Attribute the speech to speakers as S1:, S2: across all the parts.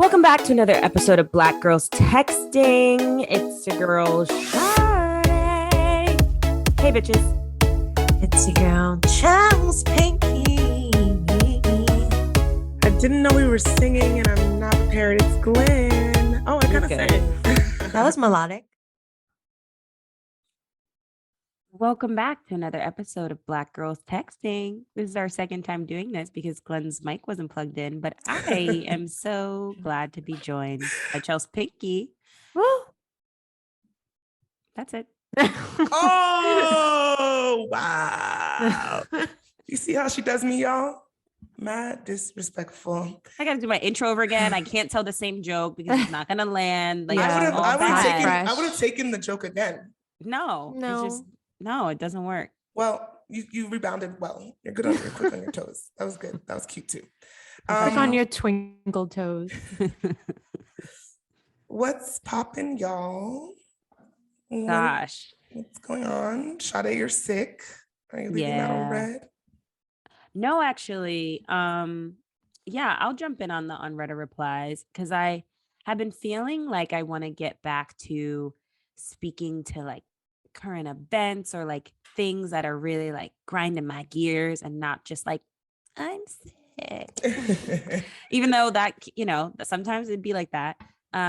S1: Welcome back to another episode of Black Girls Texting. It's your girl, Shana. Hey, bitches.
S2: It's your girl, Charles Pinky.
S3: I didn't know we were singing and I'm not prepared. It's Glenn. Oh, I kind of sang.
S2: That was melodic.
S1: Welcome back to another episode of Black Girls Texting. This is our second time doing this because Glenn's mic wasn't plugged in, but I am so glad to be joined by Chelsea Pinky.
S2: Woo.
S1: That's it.
S3: Oh, wow. You see how she does me, y'all? Mad disrespectful.
S1: I got to do my intro over again. I can't tell the same joke because it's not going to land. Like,
S3: I would have taken the joke again.
S1: No. No, it doesn't work.
S3: Well, you rebounded well. You're good you're quick on your toes. That was good. That was cute too.
S4: Quick on your twinkle toes.
S3: What's popping, y'all?
S1: Gosh.
S3: What's going on? Sade, you're sick. Are you leaving out on red?
S1: No, actually. Yeah, I'll jump in on the unread replies because I have been feeling like I want to get back to speaking to like current events or like things that are really like grinding my gears and not just like I'm sick. Even though that, sometimes it'd be like that. But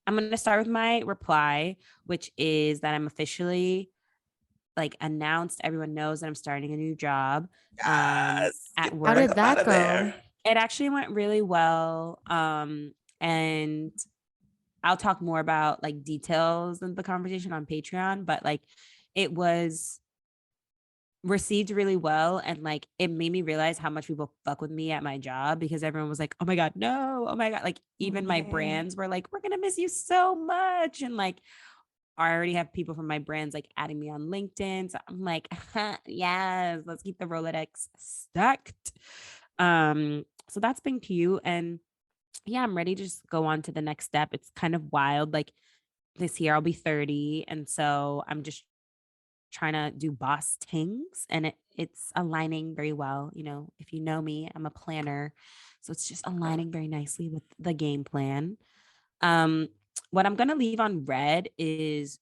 S1: I'm going to start with my reply, which is that I'm officially like announced. Everyone knows that I'm starting a new job at work.
S4: How did that go?
S1: It actually went really well. And I'll talk more about like details of the conversation on Patreon, but like it was received really well. And like, it made me realize how much people fuck with me at my job because everyone was like, oh my God, no. Oh my God. Like even my brands were like, we're going to miss you so much. And like, I already have people from my brands like adding me on LinkedIn. So I'm like, yes, let's keep the Rolodex stacked. So that's been cute. And yeah, I'm ready to just go on to the next step. It's kind of wild. Like this year I'll be 30. And so I'm just trying to do boss things and it's aligning very well. If you know me, I'm a planner. So it's just aligning very nicely with the game plan. What I'm going to leave on red is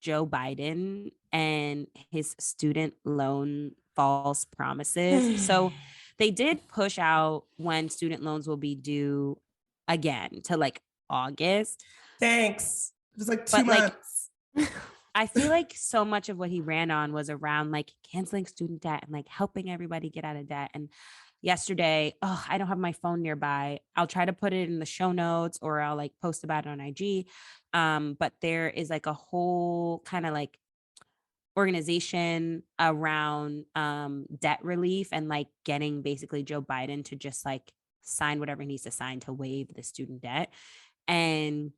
S1: Joe Biden and his student loan false promises. So they did push out when student loans will be due again to like August.
S3: Thanks. It was like 2 months.
S1: I feel like so much of what he ran on was around like canceling student debt and like helping everybody get out of debt. And yesterday, I don't have my phone nearby. I'll try to put it in the show notes or I'll like post about it on IG. But there is like a whole kind of like organization around debt relief and like getting basically Joe Biden to just like sign whatever he needs to sign to waive the student debt. And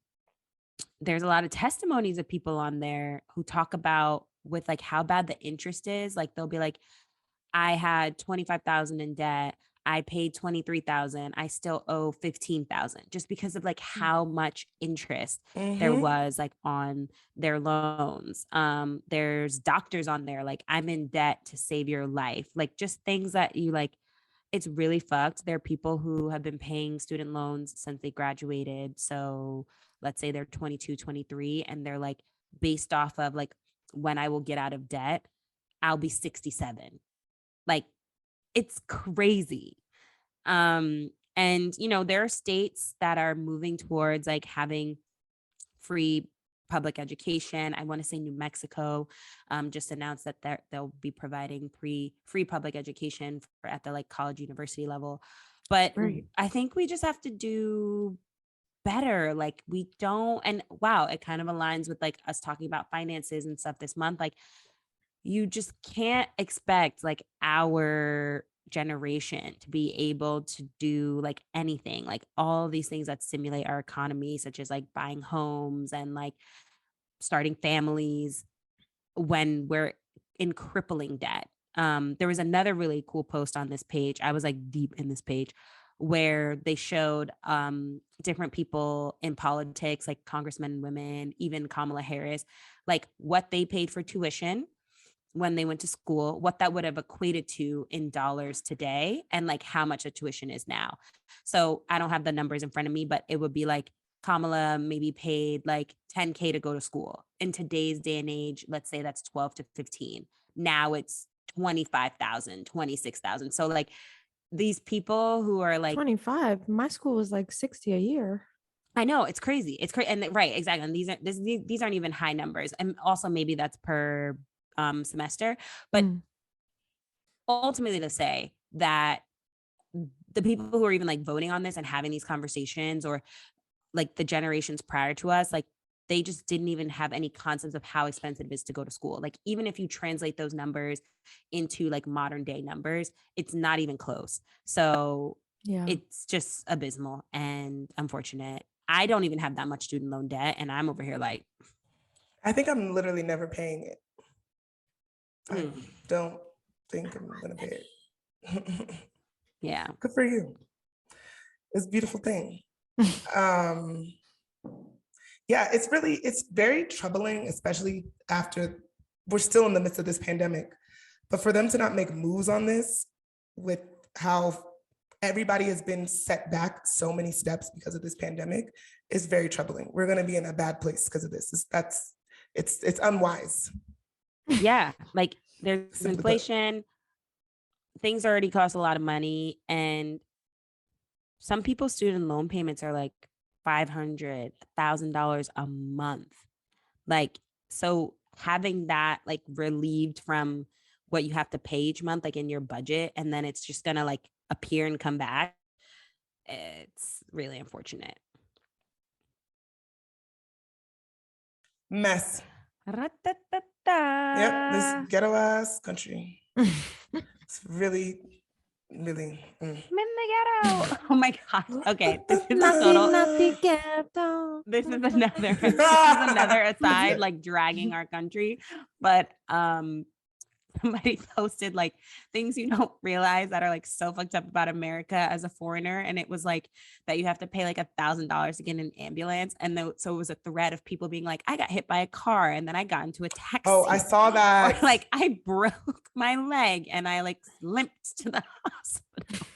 S1: there's a lot of testimonies of people on there who talk about with like how bad the interest is. Like they'll be like, I had 25,000 in debt. I paid 23,000. I still owe 15,000 just because of like how much interest there was like on their loans. There's doctors on there. Like I'm in debt to save your life. Like just things that you like, it's really fucked. There are people who have been paying student loans since they graduated. So let's say they're 22, 23, and they're like based off of like when I will get out of debt, I'll be 67. Like it's crazy. And there are states that are moving towards like having free public education. I want to say New Mexico just announced that they'll be providing free public education at the like college university level. But I think we just have to do better. Like we don't, and wow, it kind of aligns with like us talking about finances and stuff this month. Like you just can't expect like our generation to be able to do like anything, like all these things that stimulate our economy, such as like buying homes and like starting families when we're in crippling debt. There was another really cool post on this page. I was like deep in this page where they showed different people in politics, like congressmen and women, even Kamala Harris, like what they paid for tuition when they went to school, what that would have equated to in dollars today, and like how much a tuition is now. So I don't have the numbers in front of me, but it would be like Kamala maybe paid like 10K to go to school. In today's day and age, let's say that's 12 to 15. Now it's 25,000, 26,000. So like these people who are like
S4: 25. My school was like 60 a year.
S1: I know, it's crazy. It's crazy. And right, exactly. And these aren't even high numbers. And also maybe that's per semester. But ultimately to say that the people who are even like voting on this and having these conversations, or like the generations prior to us, like they just didn't even have any concepts of how expensive it is to go to school. Like even if you translate those numbers into like modern day numbers, it's not even close. So
S4: yeah,
S1: it's just abysmal and unfortunate. I don't even have that much student loan debt, and I'm over here like,
S3: I think I'm literally never paying it. I don't think I'm gonna pay it.
S1: yeah.
S3: Good for you. It's a beautiful thing. Yeah, it's very troubling, especially after we're still in the midst of this pandemic. But for them to not make moves on this, with how everybody has been set back so many steps because of this pandemic, is very troubling. We're gonna be in a bad place because of this. It's unwise.
S1: Yeah, like there's inflation, things already cost a lot of money, and some people's student loan payments are like $500, $1,000 a month. Like, so having that like relieved from what you have to pay each month, like in your budget, and then it's just gonna like appear and come back, it's really unfortunate.
S3: Mess.
S1: Ra-ta-ta-ta.
S3: Yep, this ghetto ass country. It's really.
S1: I'm in the ghetto. Oh my god. Okay, this is another aside, like dragging our country, but somebody posted like things you don't realize that are like so fucked up about America as a foreigner, and it was like that you have to pay like $1,000 to get an ambulance, and so it was a thread of people being like, I got hit by a car and then I got into a taxi.
S3: Oh, I saw that.
S1: Or like I broke my leg and I like limped to the hospital.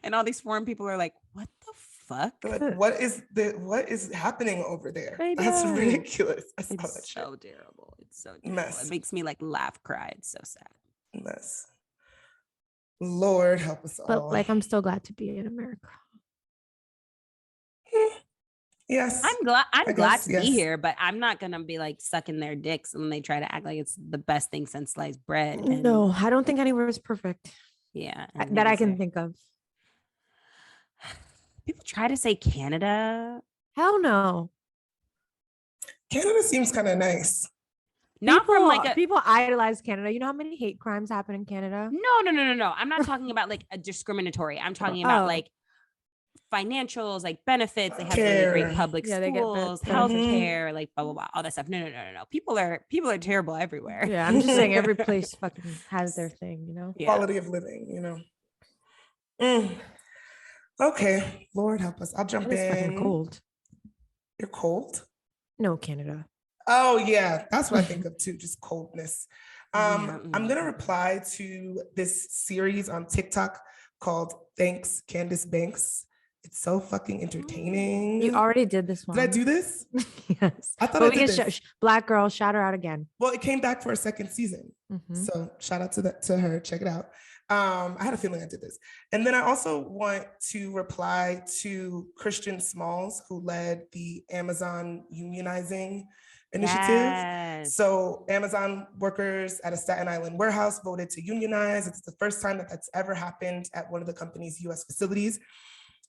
S1: And all these foreign people are like, what the fuck?
S3: Like, what is happening over there? That's ridiculous. I saw
S1: It's
S3: that
S1: so
S3: shit.
S1: terrible. It's so terrible.
S3: Mess.
S1: It makes me like laugh, cry. It's so sad.
S3: Mess. Lord help us all.
S4: But like, I'm still glad to be in America.
S3: Yes.
S1: I'm glad to
S3: yes.
S1: be here, but I'm not gonna be like sucking their dicks when they try to act like it's the best thing since sliced bread. And,
S4: No, I don't think anywhere is perfect.
S1: Yeah.
S4: That I can think of.
S1: People try to say Canada.
S4: Hell no.
S3: Canada seems kind of nice.
S1: Not from like a
S4: people idolize Canada. You know how many hate crimes happen in Canada?
S1: No. I'm not talking about like a discriminatory. I'm talking about like financials, like benefits. They have really great public schools, healthcare, like blah blah blah, all that stuff. No. People are terrible everywhere.
S4: Yeah, I'm just saying every place fucking has their thing, you know.
S3: Yeah. Quality of living, you know. Okay, Lord help us. I'll jump in.
S4: It's fucking cold.
S3: You're cold?
S4: No, Canada.
S3: Oh yeah, that's what I think of too, just coldness. I'm gonna reply to this series on TikTok called Thanks Candace Banks. It's so fucking entertaining.
S4: You already did this one.
S3: Did I do this?
S4: Yes.
S3: I thought I did this.
S4: Black girl, shout her out again.
S3: Well, it came back for a second season. So shout out to her. Check it out. I had a feeling I did this. And then I also want to reply to Christian Smalls, who led the Amazon unionizing initiative.
S1: Yes.
S3: So Amazon workers at a Staten Island warehouse voted to unionize. It's the first time that that's ever happened at one of the company's US facilities.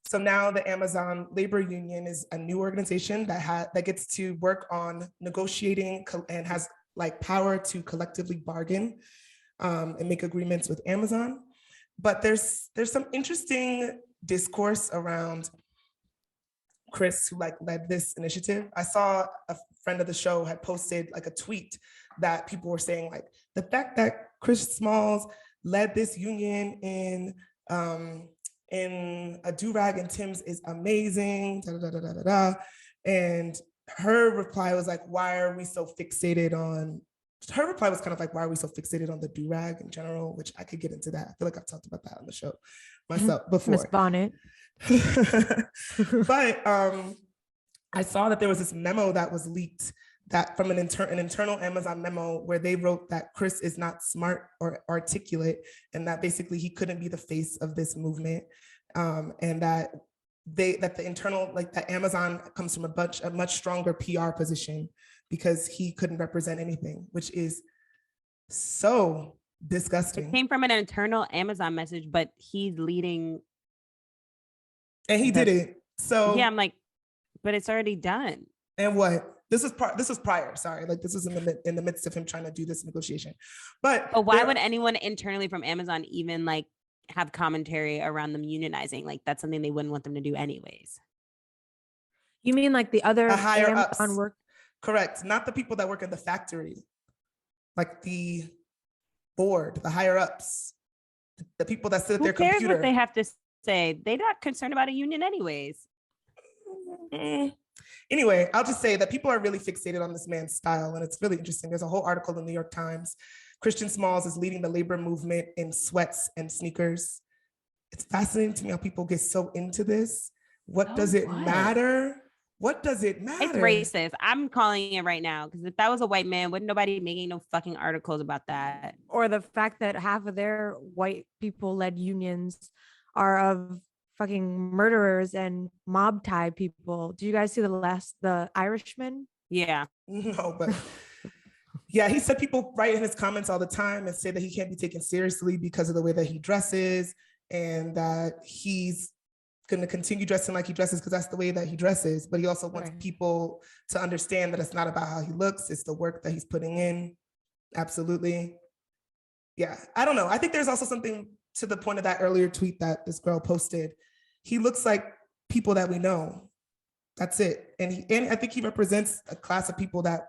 S3: So now the Amazon Labor Union is a new organization that gets to work on negotiating and has like power to collectively bargain and make agreements with Amazon. But there's some interesting discourse around Chris, who like led this initiative. I saw a friend of the show had posted like a tweet that people were saying like, the fact that Chris Smalls led this union in a do-rag and Tim's is amazing, da, da, da, da, da, da. And her reply was like, why are we so fixated on her reply was kind of like, why are we so fixated on the do-rag in general? Which I could get into that. I feel like I've talked about that on the show myself before.
S4: Miss Bonnet.
S3: But I saw that there was this memo that was leaked that from an internal Amazon memo where they wrote that Chris is not smart or articulate, and that basically he couldn't be the face of this movement, and that the internal, like that Amazon comes from a much stronger PR position because he couldn't represent anything, which is so disgusting.
S1: It came from an internal Amazon message, but he's leading.
S3: And he did it. So
S1: yeah, I'm like, but it's already done.
S3: And what? This was prior. Sorry, like this was in the midst of him trying to do this negotiation. But
S1: why would anyone internally from Amazon even like have commentary around them unionizing? Like that's something they wouldn't want them to do anyways.
S4: You mean like the other
S3: higher
S4: Amazon
S3: ups?
S4: work?
S3: Correct. Not the people that work in the factory, like the board, the higher ups, the people that sit at their
S1: Who cares
S3: computer.
S1: what they have to say? They're not concerned about a union anyways.
S3: Anyway, I'll just say that people are really fixated on this man's style, and it's really interesting. There's a whole article in the New York Times. Christian Smalls is leading the labor movement in sweats and sneakers. It's fascinating to me how people get so into this. What does it matter? What does it matter?
S1: It's racist. I'm calling it right now, because if that was a white man, wouldn't nobody making no fucking articles about that?
S4: Or the fact that half of their white people-led unions are of fucking murderers and mob tie people. Do you guys see the Irishman?
S1: Yeah.
S3: No, but yeah, he said people write in his comments all the time and say that he can't be taken seriously because of the way that he dresses, and that he's going to continue dressing like he dresses because that's the way that he dresses. But he also wants people to understand that it's not about how he looks, it's the work that he's putting in. Absolutely. Yeah, I don't know. I think there's also something to the point of that earlier tweet that this girl posted. He looks like people that we know. That's it. And I think he represents a class of people that,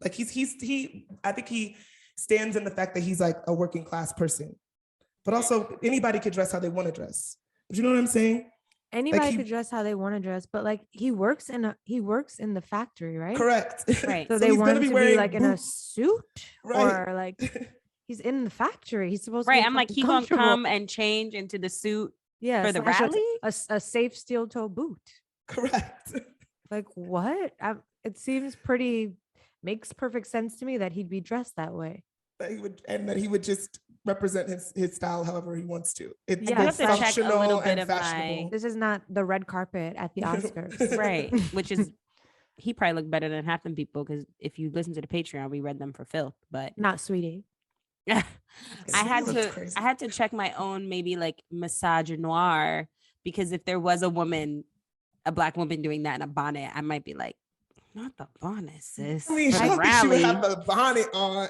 S3: like, I think he stands in the fact that he's like a working class person. But also anybody could dress how they want to dress. Do you know what I'm saying?
S4: Anybody could dress how they want to dress, but like he works in the factory, right?
S3: Correct.
S1: Right.
S4: So they want him to be like in a suit,
S3: right,
S4: or like he's in the factory. He's supposed to
S1: right.
S4: be
S1: I'm like, he gonna come and change into the suit for the rally?
S4: A safe steel toe boot.
S3: Correct.
S4: Like what? It seems makes perfect sense to me that he'd be dressed that way.
S3: That he would just represent his style however he wants to. It's
S1: functional and fashionable.
S4: This is not the red carpet at the Oscars.
S1: Right. Which is, he probably looked better than half them people, because if you listen to the Patreon, we read them for filth, but
S4: not sweetie.
S1: I had to check my own maybe like misogynoir, because if there was a Black woman doing that in a bonnet, I might be like, not the bonnet, sis.
S3: I mean, I don't think she would have the bonnet on.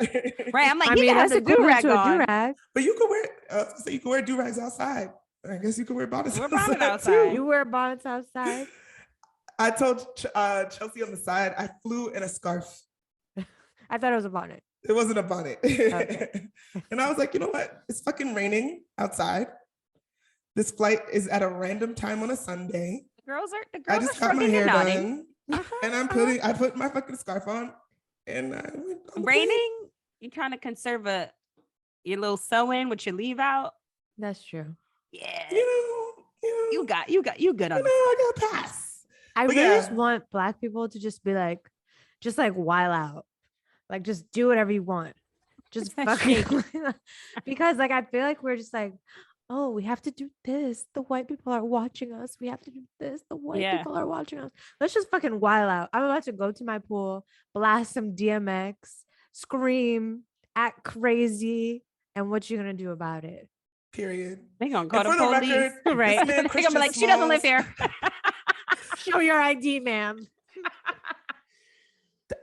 S1: Right. I'm like, you can have the do-rag on.
S3: But you could wear do-rags outside. I guess you could wear bonnets outside
S4: too. You wear bonnets outside?
S3: I told Chelsea on the side, I flew in a scarf.
S4: I thought it was a bonnet.
S3: It wasn't a bonnet. Okay. And I was like, you know what? It's fucking raining outside. This flight is at a random time on a Sunday.
S1: The girls
S3: I just got my hair done. And I put my fucking scarf on, and I went on
S1: raining. You trying to conserve your little sew-in with your leave out?
S4: That's true.
S1: Yeah.
S3: You
S1: good on
S3: I got pass.
S4: I really just want Black people to just be like, while out, like just do whatever you want, just fucking because like I feel like we're just like, oh, we have to do this. The white people are watching us. We have to do this. The white people are watching us. Let's just fucking while out. I'm about to go to my pool, blast some DMX, scream, act crazy, and what you gonna do about it?
S3: Period.
S1: They gonna call the police, right? They're gonna be like, she doesn't live here.
S4: Show your ID, ma'am.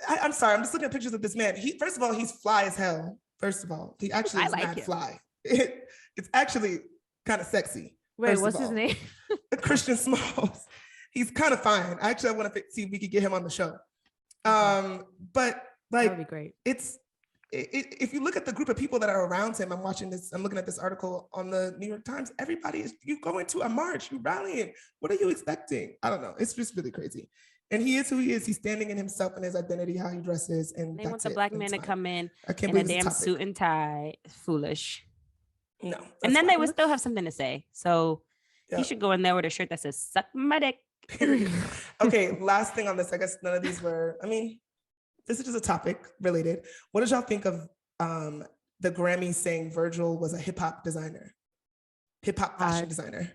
S3: I'm sorry. I'm just looking at pictures of this man. First of all, he's fly as hell. First of all, he actually is mad fly. It's actually kind of sexy.
S4: Wait, what's his name?
S3: Christian Smalls. He's kind of fine. Actually, I want to see if we could get him on the show. But like,
S4: that would be great.
S3: If you look at the group of people that are around him, I'm looking at this article on the New York Times. Everybody you go into a march, you rallying. What are you expecting? I don't know. It's just really crazy. And he is who he is. He's standing in himself and his identity, how he dresses, and
S1: They
S3: that's
S1: want the
S3: it.
S1: black
S3: And
S1: man
S3: it's
S1: to
S3: fine.
S1: come in
S3: I can't
S1: in a
S3: believe it's
S1: damn
S3: topic.
S1: suit and tie. Foolish.
S3: No.
S1: And then
S3: fine.
S1: they would still have something to say. So he should go in there with a shirt that says "Suck my dick."
S3: Period. Okay, last thing on this. I guess none of these were. I mean, this is just a topic related. What did y'all think of the Grammys saying Virgil was a hip hop designer, hip hop fashion designer?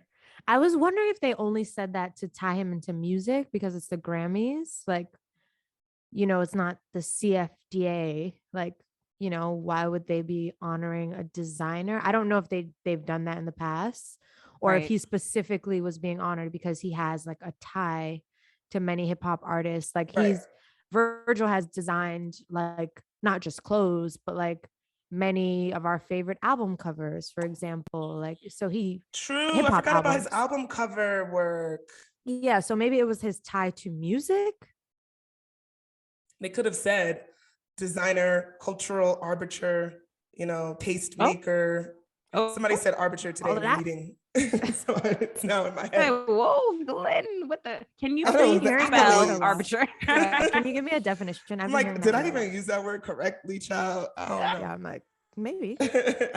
S4: I was wondering if they only said that to tie him into music because it's the Grammys. Like, you know, it's not the CFDA. Like, you know, why would they be honoring a designer? I don't know if they've done that in the past, or if he specifically was being honored because he has like a tie to many hip hop artists. Like Virgil has designed like not just clothes, but like many of our favorite album covers, for example. Like, so
S3: True. I
S4: hip-hop
S3: forgot about his
S4: albums.
S3: album cover work.
S4: Yeah, so maybe it was his tie to music.
S3: They could have said designer, cultural arbiter, you know, tastemaker. Somebody said arbiter today in the meeting. So it's now in my head.
S1: Whoa, Glenn, what the? Can you
S3: please
S1: spell arbiter?
S4: Can you give me a definition?
S3: I'm like, did I even use that word correctly, child? I don't know.
S4: Yeah, I'm like, maybe.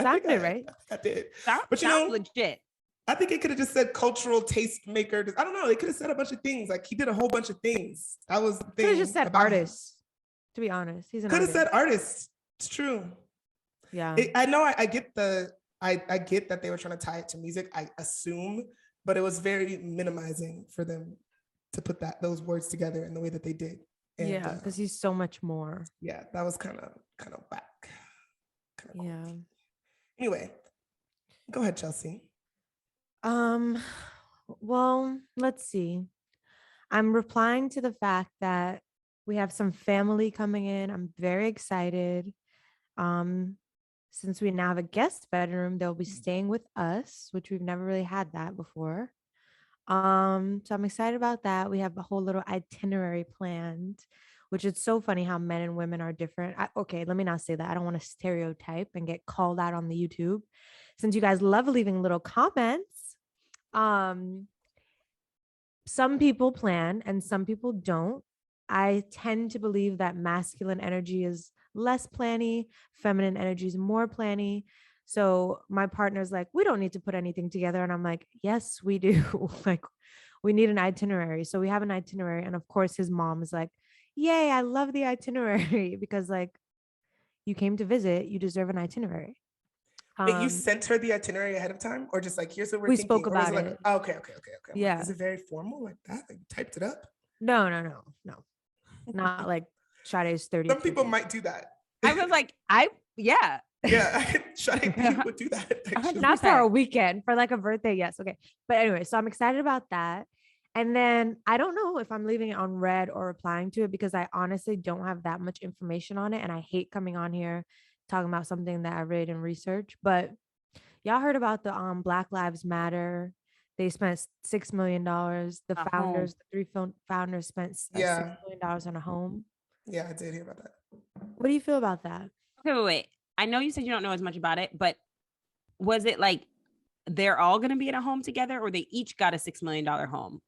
S4: Sounded right.
S3: I did.
S1: But you know, legit.
S3: I think it could have just said cultural tastemaker. I don't know. They could have said a bunch of things. Like he did a whole bunch of things. That was the thing.
S4: Could have just said artist. To be honest, he's an
S3: could have said artist. It's true.
S4: Yeah.
S3: I know. I get I get that they were trying to tie it to music. I assume, but it was very minimizing for them to put those words together in the way that they did. And,
S4: yeah, because he's so much more.
S3: Yeah, that was kind of whack.
S4: Yeah.
S3: Cool. Anyway, go ahead, Chelsea.
S4: Well, let's see. I'm replying to the fact that we have some family coming in. I'm very excited. Since we now have a guest bedroom, they'll be staying with us, which we've never really had that before. So I'm excited about that. We have a whole little itinerary planned, which is so funny how men and women are different. Okay, let me not say that. I don't want to stereotype and get called out on the YouTube. Since you guys love leaving little comments, some people plan and some people don't. I tend to believe that masculine energy is less planny, feminine energy is more planny. So my partner's like, we don't need to put anything together. And I'm like, yes, we do. Like, we need an itinerary. So we have an itinerary. And of course, his mom is like, yay, I love the itinerary because like you came to visit, you deserve an itinerary.
S3: Wait, you sent her the itinerary ahead of time, or just like, here's what we're thinking?
S4: Spoke about
S3: like,
S4: it.
S3: Oh, okay.
S4: Yeah.
S3: Like, is it very formal like that? Like, you typed it up?
S4: No. Not like Sade's 30.
S3: Some people might do that.
S1: I was like, yeah.
S3: Sade would do that. Actually.
S4: Not for a weekend, for like a birthday. Yes. Okay. But anyway, so I'm excited about that. And then I don't know if I'm leaving it on red or replying to it because I honestly don't have that much information on it. And I hate coming on here talking about something that I read and research. But y'all heard about the Black Lives Matter. They spent $6 million. The founders, the three founders spent $6 million on a home.
S3: Yeah, I did hear about that.
S4: What do you feel about that?
S1: Okay, wait. I know you said you don't know as much about it, but was it like they're all going to be in a home together or they each got a $6 million home?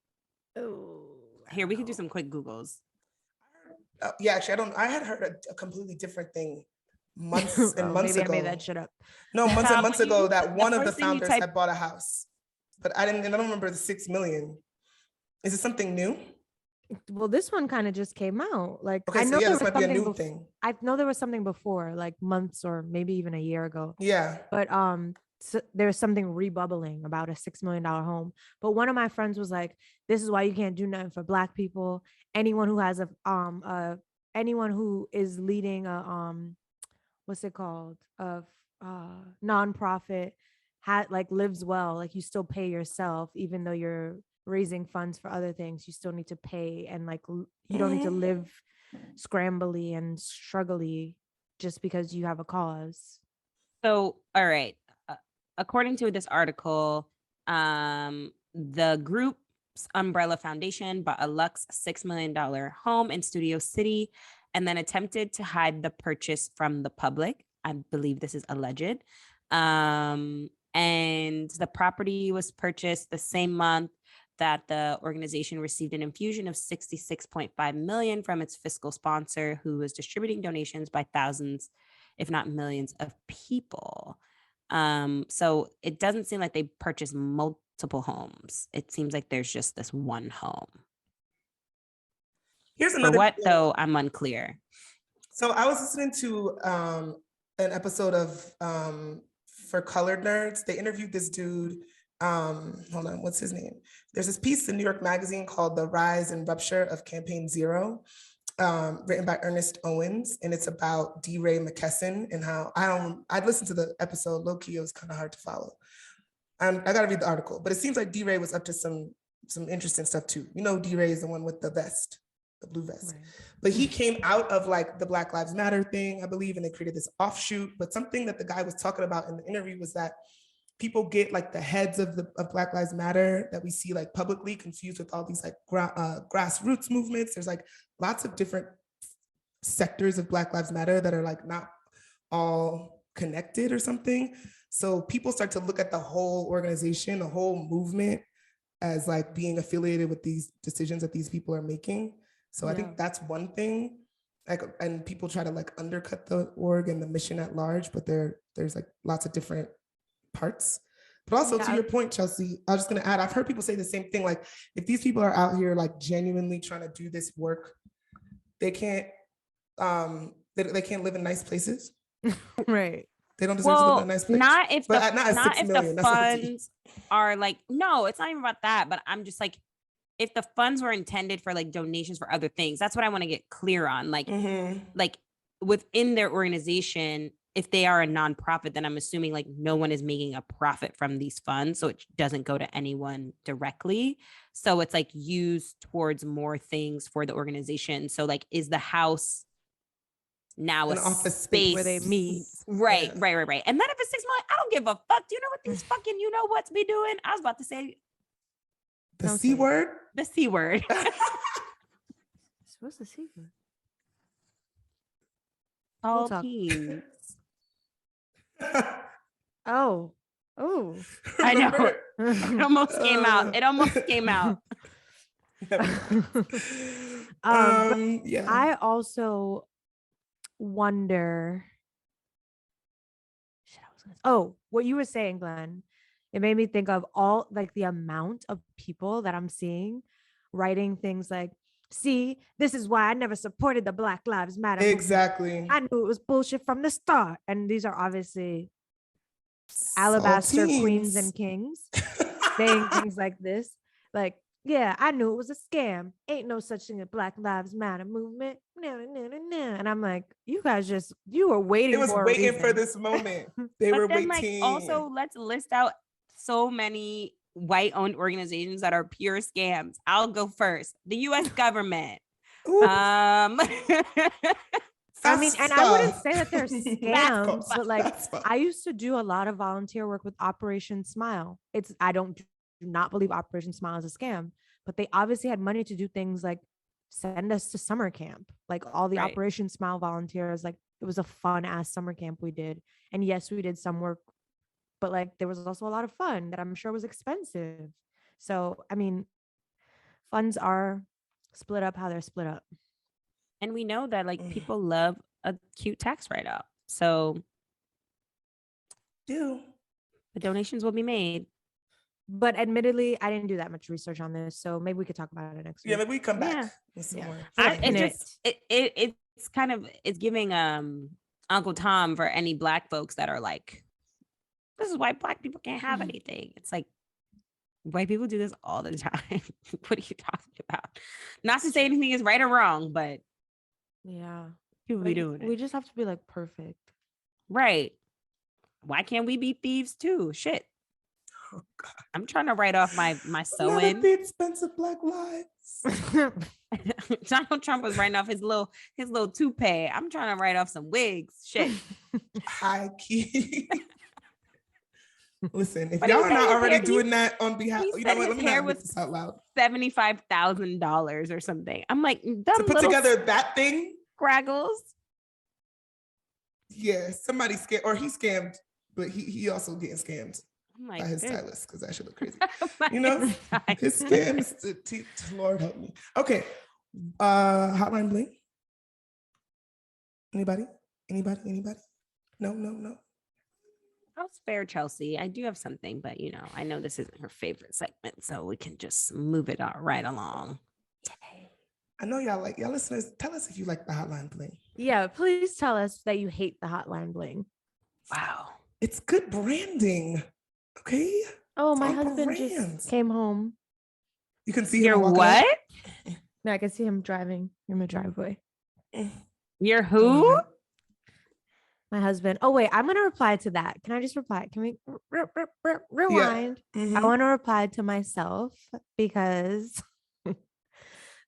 S4: Oh,
S1: here, we can do some quick Googles.
S3: Yeah, actually, I had heard a completely different thing months and months ago.
S4: Maybe I made that shit up.
S3: No, months and months ago that one of the founders had bought a house, but I don't remember the 6 million. Is it something new?
S4: Well, this one kind of just came out. Like,
S3: okay,
S4: I know
S3: this might be a new thing.
S4: I know there was something before, like months or maybe even a year ago.
S3: Yeah.
S4: But so there's something rebubbling about a $6 million home. But one of my friends was like, "This is why you can't do nothing for Black people. Anyone who has anyone who is leading a what's it called, a nonprofit, lives well. Like, you still pay yourself, even though you're raising funds for other things. You still need to pay, and like you don't need to live scrambly and struggly just because you have a cause."
S1: So, all right. According to this article, the group's umbrella foundation bought a luxe $6 million home in Studio City and then attempted to hide the purchase from the public. I believe this is alleged. And the property was purchased the same month that the organization received an infusion of $66.5 million from its fiscal sponsor, who was distributing donations by thousands, if not millions, of people. So it doesn't seem like they purchased multiple homes. It seems like there's just this one home.
S3: Here's
S1: For
S3: another
S1: what though, I'm unclear.
S3: So I was listening to an episode of For Colored Nerds. They interviewed this dude. Hold on, what's his name? There's this piece in New York Magazine called "The Rise and Rupture of Campaign Zero," written by Ernest Owens, and it's about DeRay McKesson and how I'd listened to the episode. Low key, it was kind of hard to follow. I got to read the article, but it seems like DeRay was up to some interesting stuff too. You know, DeRay is the one with the vest, the blue vest. Right. But he came out of like the Black Lives Matter thing, I believe, and they created this offshoot. But something that the guy was talking about in the interview was that people get like the heads of Black Lives Matter that we see like publicly confused with all these like grassroots movements. There's like lots of different sectors of Black Lives Matter that are like not all connected or something. So people start to look at the whole organization, the whole movement as like being affiliated with these decisions that these people are making. So I think that's one thing. Like, and people try to like undercut the org and the mission at large, but there's like lots of different parts. But also to your point, Chelsea, I was just gonna add, I've heard people say the same thing. Like if these people are out here like genuinely trying to do this work, they can't they can't live in nice places.
S4: Right.
S3: They don't deserve to live in a nice place.
S1: Not if
S3: but not if
S1: the funds are like, no, it's not even about that. But I'm just like, if the funds were intended for like donations for other things, that's what I want to get clear on. Like, like within their organization, if they are a nonprofit, then I'm assuming like no one is making a profit from these funds. So it doesn't go to anyone directly. So it's like used towards more things for the organization. So like, is the house now an office space
S4: where they meet?
S1: Right. And then if it's 6 months, I don't give a fuck. Do you know what these fucking what's be doing? I was about to say
S3: the C word.
S1: The C word.
S4: What's the C word?
S1: All teams.
S4: Oh.
S1: I know. It almost came out.
S3: Yeah.
S4: I also wonder. What you were saying, Glenn, it made me think of all like the amount of people that I'm seeing writing things like, see, this is why I never supported the Black Lives Matter movement.
S3: Exactly.
S4: I knew it was bullshit from the start. And these are obviously alabaster queens and kings saying things like this. Like, yeah, I knew it was a scam. Ain't no such thing as Black Lives Matter movement. No. And I'm like, you guys you were waiting.
S3: It was waiting for this moment. They were waiting.
S1: Like, also, let's list out so many white-owned organizations that are pure scams. I'll go first. The U.S. government.
S4: I mean, and I wouldn't say that they're scams, but like I used to do a lot of volunteer work with Operation Smile. I do not believe Operation Smile is a scam, but they obviously had money to do things like send us to summer camp. Like all the Operation Smile volunteers, like it was a fun ass summer camp we did. And yes, we did some work, but like there was also a lot of fun that I'm sure was expensive. So, I mean, funds are split up how they're split up.
S1: And we know that like people love a cute tax write-off. So the donations will be mid.
S4: But admittedly, I didn't do that much research on this. So maybe we could talk about it next week.
S3: Yeah, maybe we come back with some more.
S1: It's kind of, it's giving Uncle Tom for any Black folks that are like, this is why Black people can't have anything. It's like, white people do this all the time. What are you talking about? Not to say anything is right or wrong, but
S4: yeah,
S1: people be doing it.
S4: We just have to be like perfect.
S1: Right. Why can't we be thieves too? Shit.
S3: Oh, God.
S1: I'm trying to write off my sewing.
S3: The expensive Black lives.
S1: Donald Trump was writing off his little toupee. I'm trying to write off some wigs. Shit.
S3: High key. Listen, if y'all are not already doing that on behalf, you know what? Let me not admit this out loud.
S1: $75,000 or something. I'm like,
S3: to put together that thing.
S1: Scraggles.
S3: Yeah, somebody scammed, or he scammed, but he also getting scammed.
S1: my
S3: by his
S1: goodness.
S3: stylist, because that should look crazy.
S1: My
S3: You know, his skin, Lord help me. Okay, Hotline Bling. Anybody? No.
S1: I'll spare Chelsea. I do have something, but I know this isn't her favorite segment, so we can just move it right along. Yay.
S3: I know y'all listeners. Tell us if you like the Hotline Bling.
S4: Yeah, please tell us that you hate the Hotline Bling.
S1: Wow.
S3: It's good branding. Okay.
S4: Oh,
S3: It's
S4: my
S3: on
S4: husband
S3: brand.
S4: just came home.
S3: You can see
S1: Your
S3: him walking
S1: what?
S3: out.
S4: No, I can see him driving in the driveway.
S1: Your who?
S4: My husband. Oh, wait, I'm going to reply to that. Can I just reply? Can we rewind?
S3: Yeah. Mm-hmm.
S4: I want to reply to myself because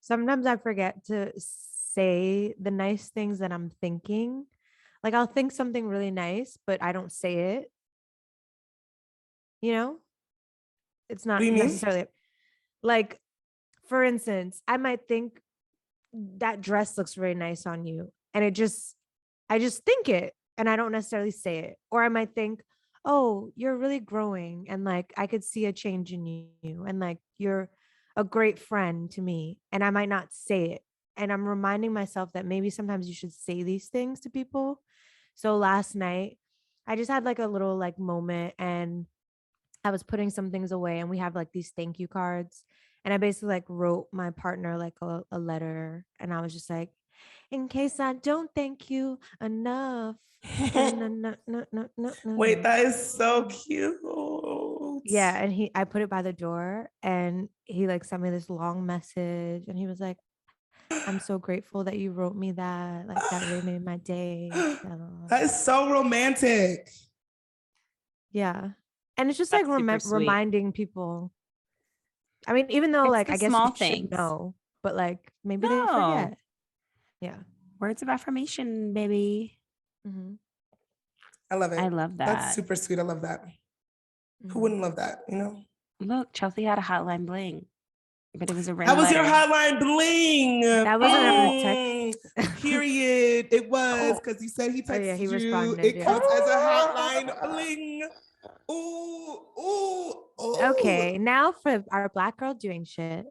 S4: sometimes I forget to say the nice things that I'm thinking. Like I'll think something really nice, but I don't say it. It's
S3: What
S4: not
S3: do you mean?
S4: necessarily like, for instance, I might think that dress looks very nice on you. And I just think it and I don't necessarily say it. Or I might think, oh, you're really growing. And like, I could see a change in you. And like, you're a great friend to me. And I might not say it. And I'm reminding myself that maybe sometimes you should say these things to people. So last night, I just had like a little like moment and I was putting some things away and we have like these thank you cards. And I basically like wrote my partner like a letter. And I was just like, in case I don't thank you enough. No.
S3: Wait, that is so cute.
S4: Yeah. And I put it by the door and he like sent me this long message and he was like, I'm so grateful that you wrote me that. Like that really made my day.
S3: That is so romantic.
S4: Yeah. And it's just
S1: That's
S4: like
S1: super sweet.
S4: reminding people. I mean, even though
S1: It's
S4: like
S1: the
S4: I guess
S1: small
S4: you
S1: things.
S4: should know, but like maybe they
S1: No.
S4: forget. Yeah.
S1: Words of affirmation, baby.
S4: Mhm.
S3: I love it.
S1: I love that.
S3: That's super sweet. I love that. Who wouldn't love that?
S1: Look, Chelsea had a Hotline Bling, but it was a red
S3: That was
S1: letter.
S3: your Hotline Bling.
S4: That wasn't a text.
S3: Period. It was because you said he texted
S4: yeah, he
S3: you.
S4: responded,
S3: It
S4: yeah.
S3: counts as a Hotline Bling. Ooh.
S4: Okay, now for our Black girl doing shit.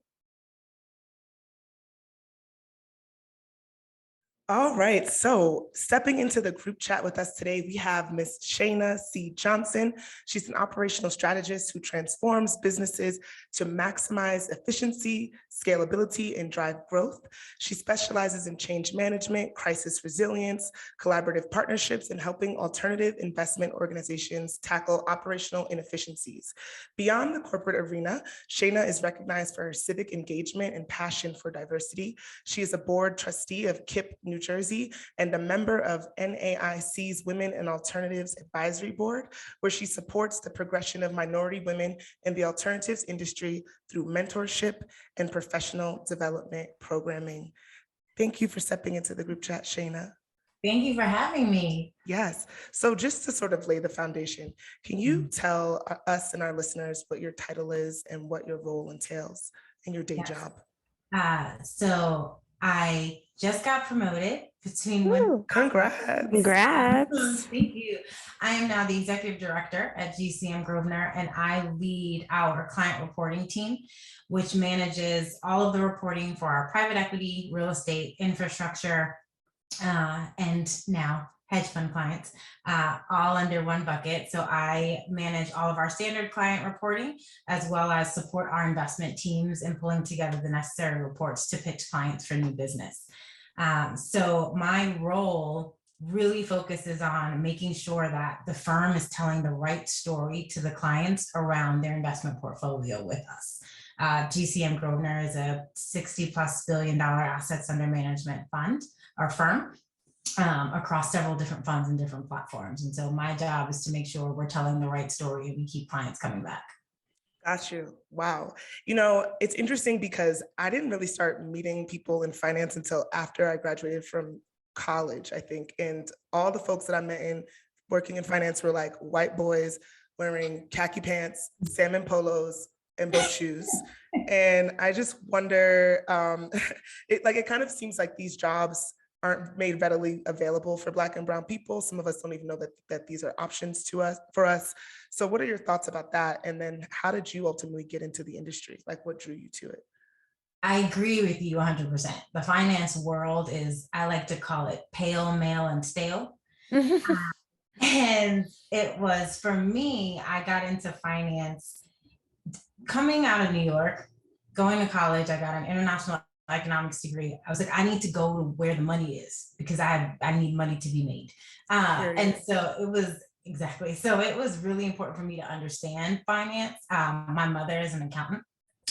S3: All right, so stepping into the group chat with us today, we have Miss Shana Johnson. She's an operational strategist who transforms businesses to maximize efficiency, scalability, and drive growth. She specializes in change management, crisis resilience, collaborative partnerships, and helping alternative investment organizations tackle operational inefficiencies. Beyond the corporate arena, Shana is recognized for her civic engagement and passion for diversity. She is a board trustee of KIPP New Jersey and a member of NAIC's Women and Alternatives Advisory Board, where she supports the progression of minority women in the alternatives industry through mentorship and professional development programming. Thank you for stepping into the group chat, Shana.
S5: Thank you for having me.
S3: Yes. So just to sort of lay the foundation, can you tell us and our listeners what your title is and what your role entails in your day job?
S5: So I just got promoted between women.
S3: Congrats.
S5: Thank you. I am now the executive director at GCM Grosvenor, and I lead our client reporting team, which manages all of the reporting for our private equity, real estate, infrastructure, and now hedge fund clients, all under one bucket. So I manage all of our standard client reporting, as well as support our investment teams in pulling together the necessary reports to pitch clients for new business. So my role really focuses on making sure that the firm is telling the right story to the clients around their investment portfolio with us. GCM Grosvenor is a $60+ billion assets under management fund or firm. Across several different funds and different platforms. And so my job is to make sure we're telling the right story and we keep clients coming back.
S3: Got you. Wow. It's interesting because I didn't really start meeting people in finance until after I graduated from college, I think. And all the folks that I met in working in finance were like white boys wearing khaki pants, salmon polos, and boat shoes. And I just wonder, it kind of seems like these jobs aren't made readily available for Black and Brown people. Some of us don't even know that these are options for us. So what are your thoughts about that? And then how did you ultimately get into the industry? Like, what drew you to it?
S5: I agree with you 100%. The finance world is, I like to call it pale, male, and stale. And it was, for me, I got into finance coming out of New York, going to college. I got an international economics degree. I was like, I need to go to where the money is because I need money to be made. And so it was exactly. So it was really important for me to understand finance. My mother is an accountant.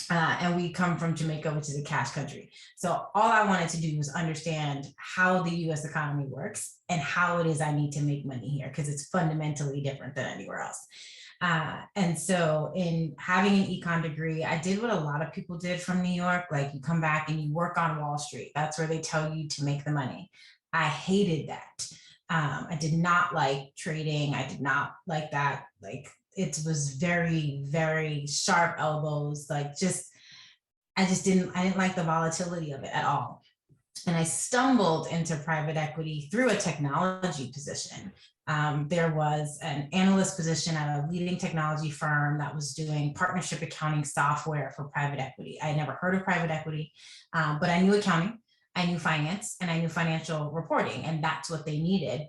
S5: And we come from Jamaica, which is a cash country. So all I wanted to do was understand how the US economy works and how it is I need to make money here, because it's fundamentally different than anywhere else. And so in having an econ degree, I did what a lot of people did from New York. Like, you come back and you work on Wall Street. That's where they tell you to make the money. I hated that. I did not like trading. I did not like that. Like, it was very, very sharp elbows. Like, I didn't like the volatility of it at all. And I stumbled into private equity through a technology position. There was an analyst position at a leading technology firm that was doing partnership accounting software for private equity. I had never heard of private equity, but I knew accounting, I knew finance, and I knew financial reporting, and that's what they needed.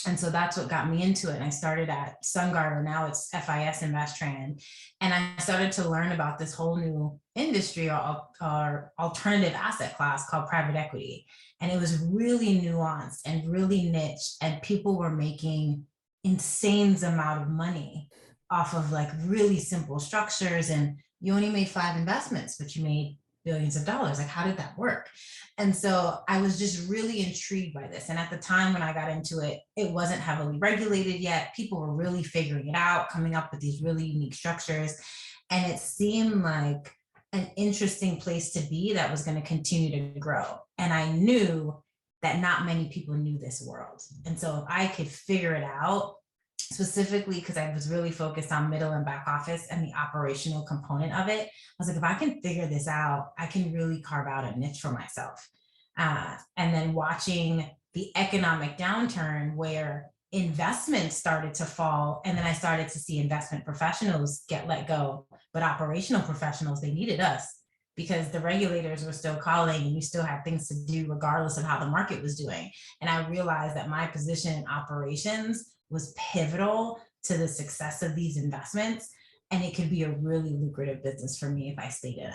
S5: And so that's what got me into it. And I started at SunGard, now it's FIS Investran. And I started to learn about this whole new industry or alternative asset class called private equity. And it was really nuanced and really niche, and people were making insane amount of money off of like really simple structures. And you only made 5 investments, but you made billions of dollars. Like, how did that work? And so I was just really intrigued by this. And at the time when I got into it, it wasn't heavily regulated yet. People were really figuring it out, coming up with these really unique structures. And it seemed like an interesting place to be that was going to continue to grow. And I knew that not many people knew this world. And so if I could figure it out, specifically because I was really focused on middle and back office and the operational component of it, I was like, if I can figure this out, I can really carve out a niche for myself. And then watching the economic downturn where investments started to fall, and then I started to see investment professionals get let go, but operational professionals, they needed us because the regulators were still calling and we still had things to do regardless of how the market was doing. And I realized that my position in operations was pivotal to the success of these investments. And it could be a really lucrative business for me if I stayed in it.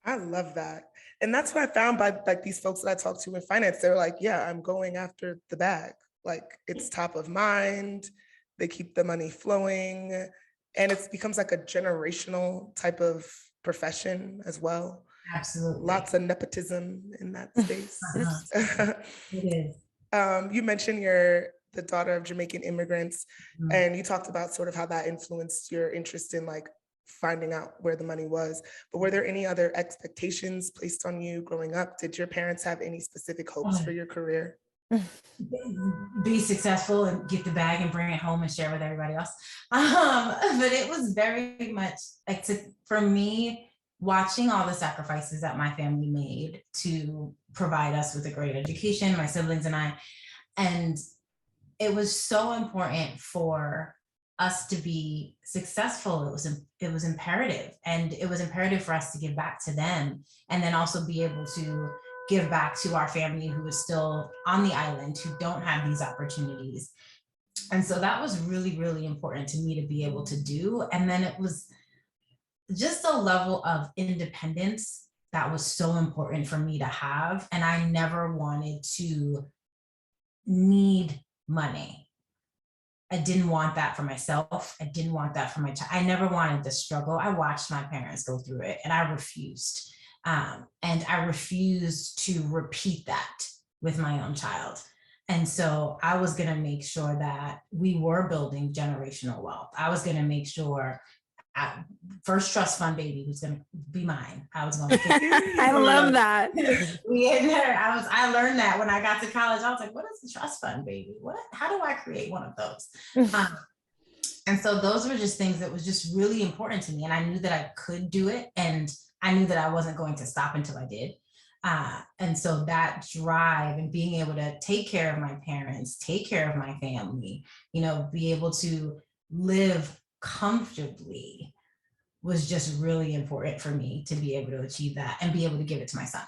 S3: I love that. And that's what I found by like these folks that I talked to in finance. They're like, yeah, I'm going after the bag. Like, it's top of mind. They keep the money flowing. And it becomes like a generational type of profession as well.
S5: Absolutely.
S3: Lots of nepotism in that space.
S5: It is.
S3: You mentioned the daughter of Jamaican immigrants, and you talked about sort of how that influenced your interest in like finding out where the money was. But were there any other expectations placed on you growing up? Did your parents have any specific hopes for your career?
S5: Be successful and get the bag and bring it home and share with everybody else. But it was very much like, for me, watching all the sacrifices that my family made to provide us with a great education, my siblings and I, and it was so important for us to be successful. It was imperative, and it was imperative for us to give back to them, and then also be able to give back to our family who is still on the island, who don't have these opportunities. And so that was really, really important to me to be able to do. And then it was just a level of independence that was so important for me to have. And I never wanted to need money. I didn't want that for myself. I didn't want that for my child. I never wanted the struggle. I watched my parents go through it, and I refused. And I refused to repeat that with my own child. And so I was going to make sure that we were building generational wealth. I was going to make sure first trust fund baby was going to be mine. I was going to.
S4: I love that.
S5: I learned that when I got to college. I was like, what is the trust fund baby? How do I create one of those? And so those were just things that was just really important to me. And I knew that I could do it. And I knew that I wasn't going to stop until I did. And so that drive and being able to take care of my parents, take care of my family, be able to live comfortably was just really important for me to be able to achieve that and be able to give it to my son.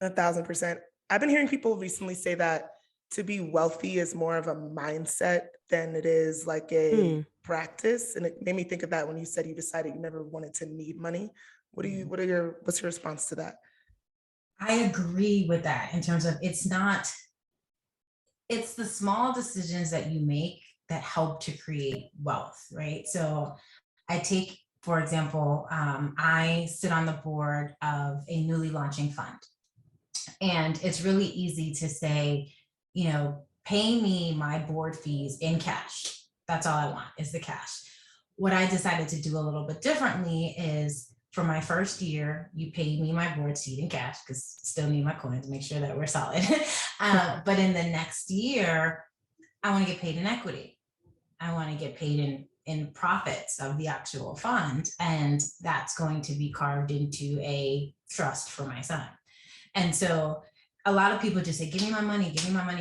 S3: 1,000%. I've been hearing people recently say that to be wealthy is more of a mindset than it is like a practice. And it made me think of that when you said you decided you never wanted to need money. What's your response to that?
S5: I agree with that in terms of it's the small decisions that you make that help to create wealth, right? So I take, for example, I sit on the board of a newly launching fund. And it's really easy to say, pay me my board fees in cash. That's all I want is the cash. What I decided to do a little bit differently is for my first year, you pay me my board seat in cash because still need my coins to make sure that we're solid. But in the next year, I want to get paid in equity. I want to get paid in profits of the actual fund. And that's going to be carved into a trust for my son. And so a lot of people just say, give me my money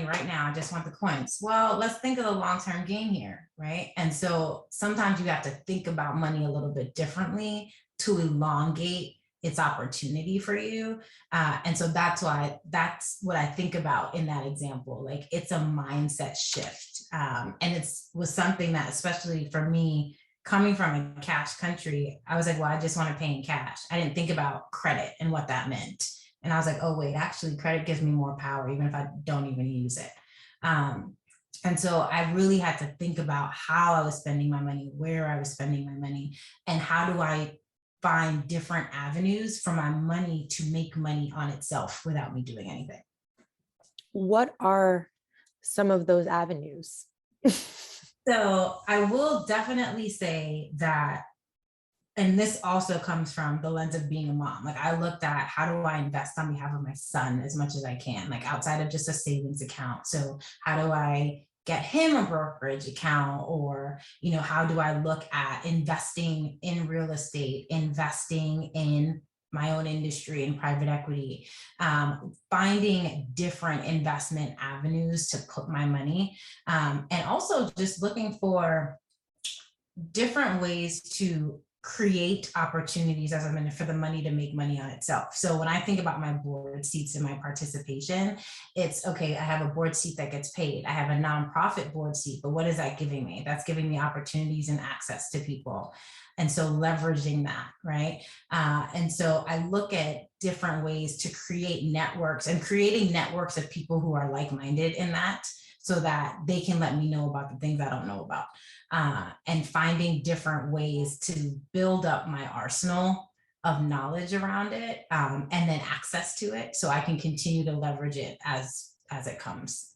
S5: right now. I just want the coins. Well, let's think of the long-term gain here, right? And so sometimes you have to think about money a little bit differently to elongate its opportunity for you. And so that's what I think about in that example. Like it's a mindset shift. And was something that, especially for me, coming from a cash country, I was like, well, I just want to pay in cash. I didn't think about credit and what that meant. And I was like, oh, wait, actually credit gives me more power, even if I don't even use it. And so I really had to think about how I was spending my money, where I was spending my money, and how do I find different avenues for my money to make money on itself without me doing anything.
S6: What are some of those avenues?
S5: So I will definitely say that, and this also comes from the lens of being a mom. Like I looked at how do I invest on behalf of my son as much as I can, like outside of just a savings account. So how do I get him a brokerage account, or, how do I look at investing in real estate, investing in my own industry and private equity, finding different investment avenues to put my money, and also just looking for different ways to create opportunities as a minute for the money to make money on itself. So when I think about my board seats and my participation, it's okay, I have a board seat that gets paid. I have a nonprofit board seat, but what is that giving me? That's giving me opportunities and access to people. And so leveraging that, right? And so I look at different ways to create networks and creating networks of people who are like-minded in that, so that they can let me know about the things I don't know about, and finding different ways to build up my arsenal of knowledge around it, and then access to it so I can continue to leverage it as it comes.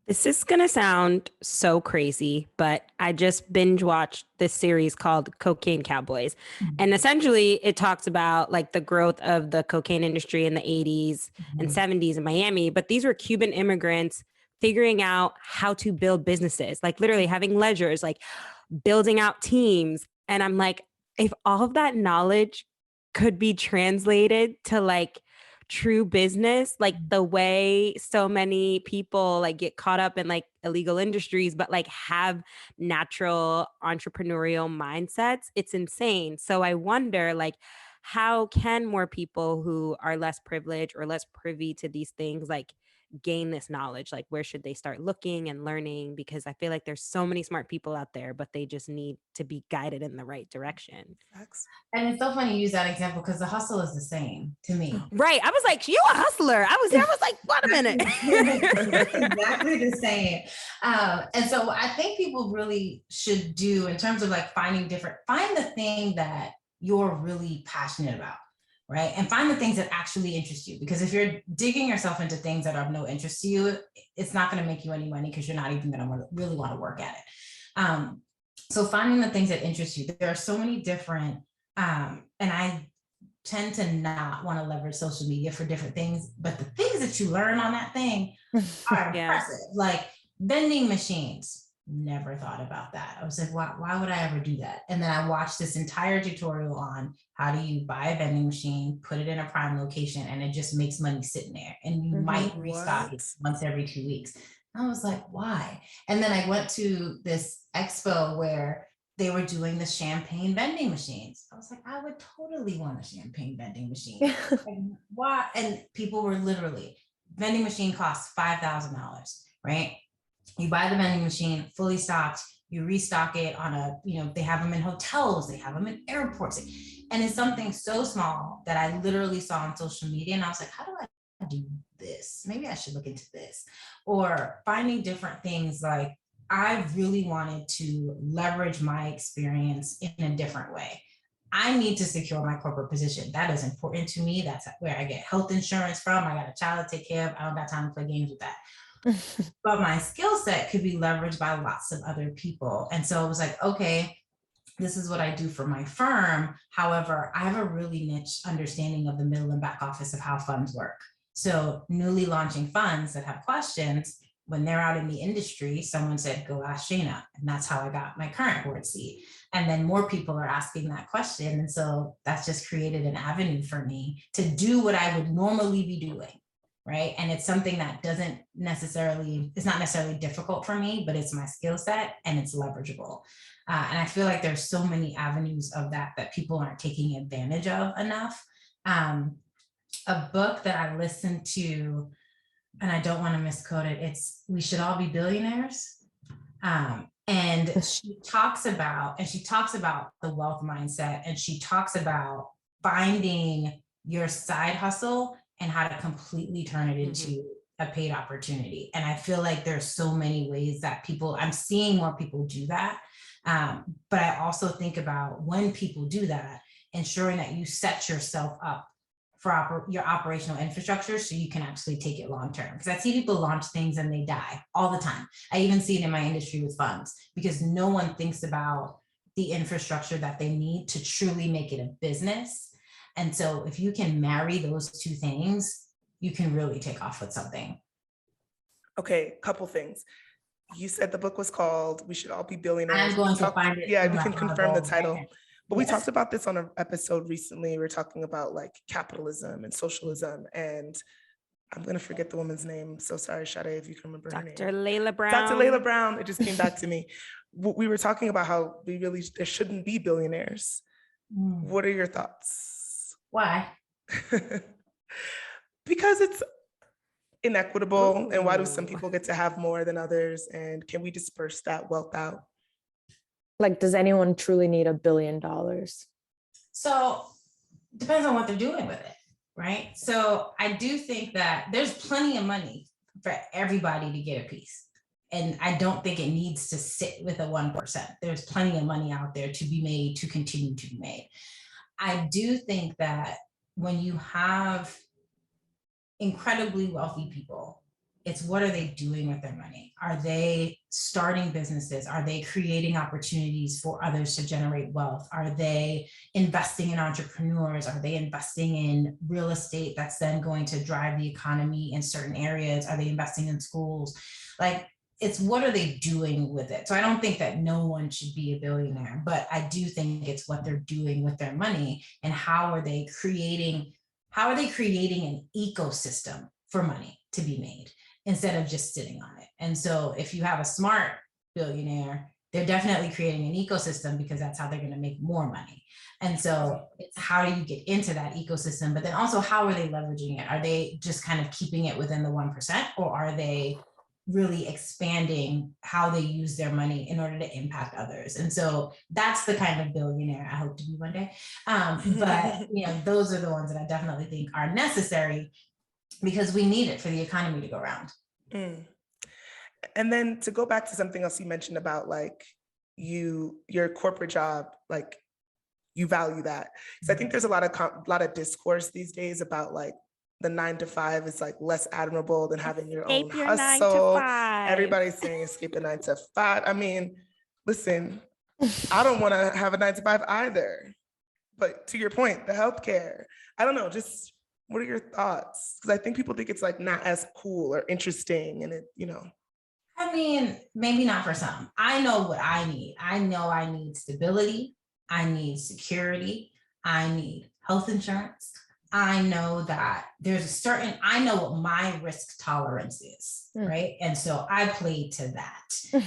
S1: This is going to sound so crazy, but I just binge watched this series called Cocaine Cowboys. And essentially it talks about like the growth of the cocaine industry in the 80s and 70s in Miami. But these were Cuban immigrants figuring out how to build businesses, like literally having ledgers, like building out teams. And I'm like, if all of that knowledge could be translated to like true business, like the way so many people like get caught up in like illegal industries, but like have natural entrepreneurial mindsets, it's insane. So I wonder, like, how can more people who are less privileged or less privy to these things like gain this knowledge? Like, where should they start looking and learning? Because I feel like there's so many smart people out there, but they just need to be guided in the right direction.
S5: And it's so funny you use that example because the hustle is the same to me.
S1: Right. I was like, you a hustler. I was like, wait a minute.
S5: Exactly the same. And so I think people really should do, in terms of like find the thing that you're really passionate about. Right. And find the things that actually interest you, because if you're digging yourself into things that are of no interest to you, it's not going to make you any money because you're not even going to really want to work at it. So finding the things that interest you, there are so many different, and I tend to not want to leverage social media for different things, but the things that you learn on that thing are impressive, like vending machines. never thought about that. I was like, why would I ever do that? And then I watched this entire tutorial on how do you buy a vending machine, put it in a prime location, and it just makes money sitting there. And you might restock it once every 2 weeks. I was like, why? And then I went to this expo where they were doing the champagne vending machines. I was like, I would totally want a champagne vending machine. Like, why? And people were literally, vending machine costs $5,000, right? You buy the vending machine fully stocked, you restock it on a, they have them in hotels, they have them in airports. And it's something so small that I literally saw on social media. And I was like, how do I do this? Maybe I should look into this. Or finding different things. Like, I really wanted to leverage my experience in a different way. I need to secure my corporate position. That is important to me. That's where I get health insurance from. I got a child to take care of. I don't got time to play games with that. But my skill set could be leveraged by lots of other people. And so it was like, okay, this is what I do for my firm. However, I have a really niche understanding of the middle and back office of how funds work. So newly launching funds that have questions, when they're out in the industry, someone said, go ask Shana. And that's how I got my current board seat. And then more people are asking that question. And so that's just created an avenue for me to do what I would normally be doing, right? And it's something that it's not necessarily difficult for me, but it's my skill set and it's leverageable. And I feel like there's so many avenues of that people aren't taking advantage of enough. A book that I listened to, and I don't want to misquote it, it's We Should All Be Billionaires. And she talks about the wealth mindset, and she talks about finding your side hustle and how to completely turn it into a paid opportunity. And I feel like there's so many ways that I'm seeing more people do that. But I also think about when people do that, ensuring that you set yourself up for your operational infrastructure so you can actually take it long term. Because I see people launch things and they die all the time. I even see it in my industry with funds because no one thinks about the infrastructure that they need to truly make it a business. And so if you can marry those two things, you can really take off with something.
S3: Okay, couple things. You said the book was called We Should All Be Billionaires.
S5: I'm going to find it.
S3: Yeah, we can confirm the title. But we
S5: Yes.
S3: talked about this on an episode recently. We were talking about like capitalism and socialism, and I'm going to forget the woman's name. So sorry, Sade, if you can remember her name.
S1: Dr. Layla Brown.
S3: Dr. Layla Brown. It just came back to me. We were talking about how there shouldn't be billionaires. What are your thoughts?
S5: Why?
S3: Because it's inequitable. And why do some people get to have more than others? And can we disperse that wealth out?
S6: Like, does anyone truly need $1 billion?
S5: So depends on what they're doing with it, right? So I do think that there's plenty of money for everybody to get a piece. And I don't think it needs to sit with a 1%. There's plenty of money out there to be made, to continue to be made. I do think that when you have incredibly wealthy people, it's what are they doing with their money? Are they starting businesses? Are they creating opportunities for others to generate wealth? Are they investing in entrepreneurs? Are they investing in real estate that's then going to drive the economy in certain areas? Are they investing in schools? Like, it's what are they doing with it? So I don't think that no one should be a billionaire, but I do think it's what they're doing with their money and how are they creating an ecosystem for money to be made instead of just sitting on it. And so if you have a smart billionaire, they're definitely creating an ecosystem because that's how they're going to make more money. And so it's how do you get into that ecosystem, but then also how are they leveraging it? Are they just kind of keeping it within the 1%, or are they really expanding how they use their money in order to impact others? And so that's the kind of billionaire I hope to be one day. But those are the ones that I definitely think are necessary because we need it for the economy to go around.
S3: And then to go back to something else you mentioned about like your corporate job, like you value that. So I think there's a lot of discourse these days about like the 9 to 5 is like less admirable than having your own hustle.
S1: 9 to 5.
S3: Everybody's saying escape the 9 to 5. I mean, listen, I don't want to have a 9 to 5 either. But to your point, the healthcare, I don't know, just what are your thoughts? Because I think people think it's like not as cool or interesting and it.
S5: I mean, maybe not for some. I know what I need. I know I need stability. I need security. I need health insurance. I know that I know what my risk tolerance is, right? And so I play to that.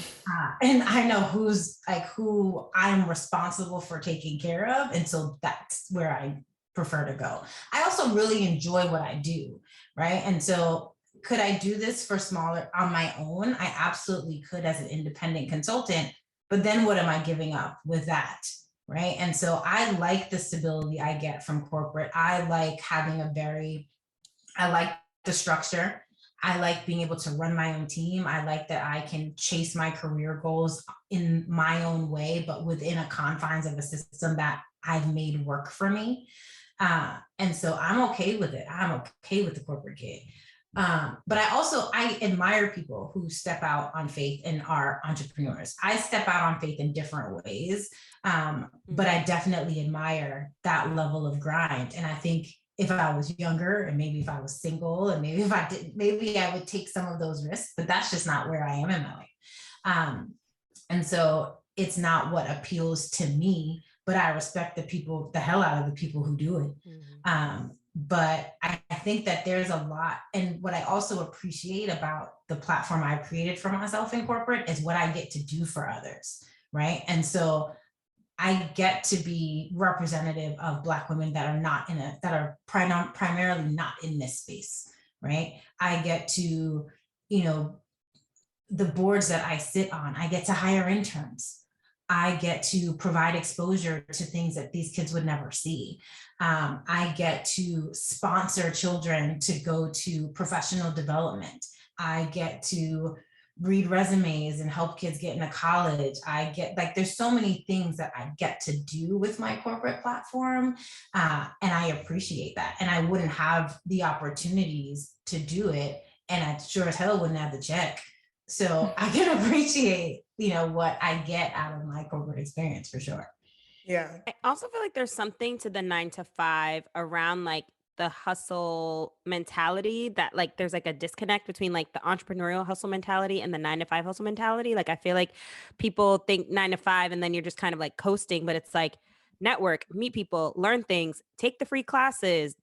S5: And I know who I'm responsible for taking care of. And so that's where I prefer to go. I also really enjoy what I do, right? And so could I do this for smaller on my own? I absolutely could as an independent consultant, but then what am I giving up with that? Right. And so I like the stability I get from corporate. I like I like the structure. I like being able to run my own team. I like that I can chase my career goals in my own way, but within a confines of a system that I've made work for me. And so I'm okay with it. I'm okay with the corporate gig. But I admire people who step out on faith and are entrepreneurs. I step out on faith in different ways. But I definitely admire that level of grind. And I think if I was younger and maybe if I was single and maybe if I didn't, maybe I would take some of those risks, but that's just not where I am in my life. And so it's not what appeals to me, but I respect the hell out of the people who do it. But I think that there's a lot. And what I also appreciate about the platform I've created for myself in corporate is what I get to do for others. Right. And so I get to be representative of Black women that are primarily not in this space. Right. I get to, the boards that I sit on, I get to hire interns. I get to provide exposure to things that these kids would never see. I get to sponsor children to go to professional development. I get to read resumes and help kids get into college. There's so many things that I get to do with my corporate platform. And I appreciate that. And I wouldn't have the opportunities to do it. And I sure as hell wouldn't have the check. So I can appreciate, what I get out of my corporate experience for sure.
S3: Yeah.
S1: I also feel like there's something to the 9 to 5 around like the hustle mentality that like there's like a disconnect between like the entrepreneurial hustle mentality and the 9 to 5 hustle mentality. Like I feel like people think 9 to 5 and then you're just kind of like coasting, but it's like network, meet people, learn things, take the free classes,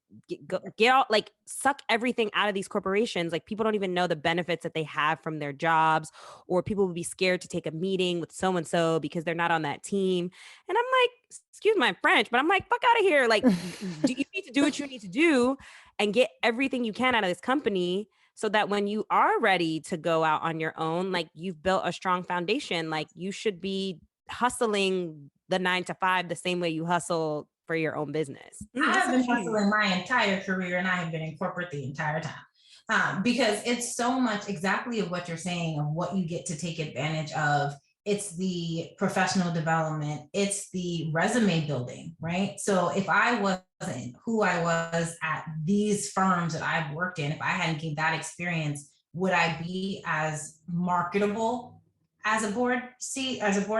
S1: get out, like suck everything out of these corporations. Like people don't even know the benefits that they have from their jobs, or people would be scared to take a meeting with so-and-so because they're not on that team. And I'm like, excuse my French, but I'm like, fuck out of here. Like, do you need to do what you need to do and get everything you can out of this company so that when you are ready to go out on your own, like you've built a strong foundation. Like you should be hustling the 9 to 5 the same way you hustle for your own business.
S5: I have been hustling my entire career and I have been in corporate the entire time because it's so much exactly of what you're saying of what you get to take advantage of. It's the professional development. It's the resume building, right? So if I wasn't who I was at these firms that I've worked in, if I hadn't gained that experience, would I be as marketable as a board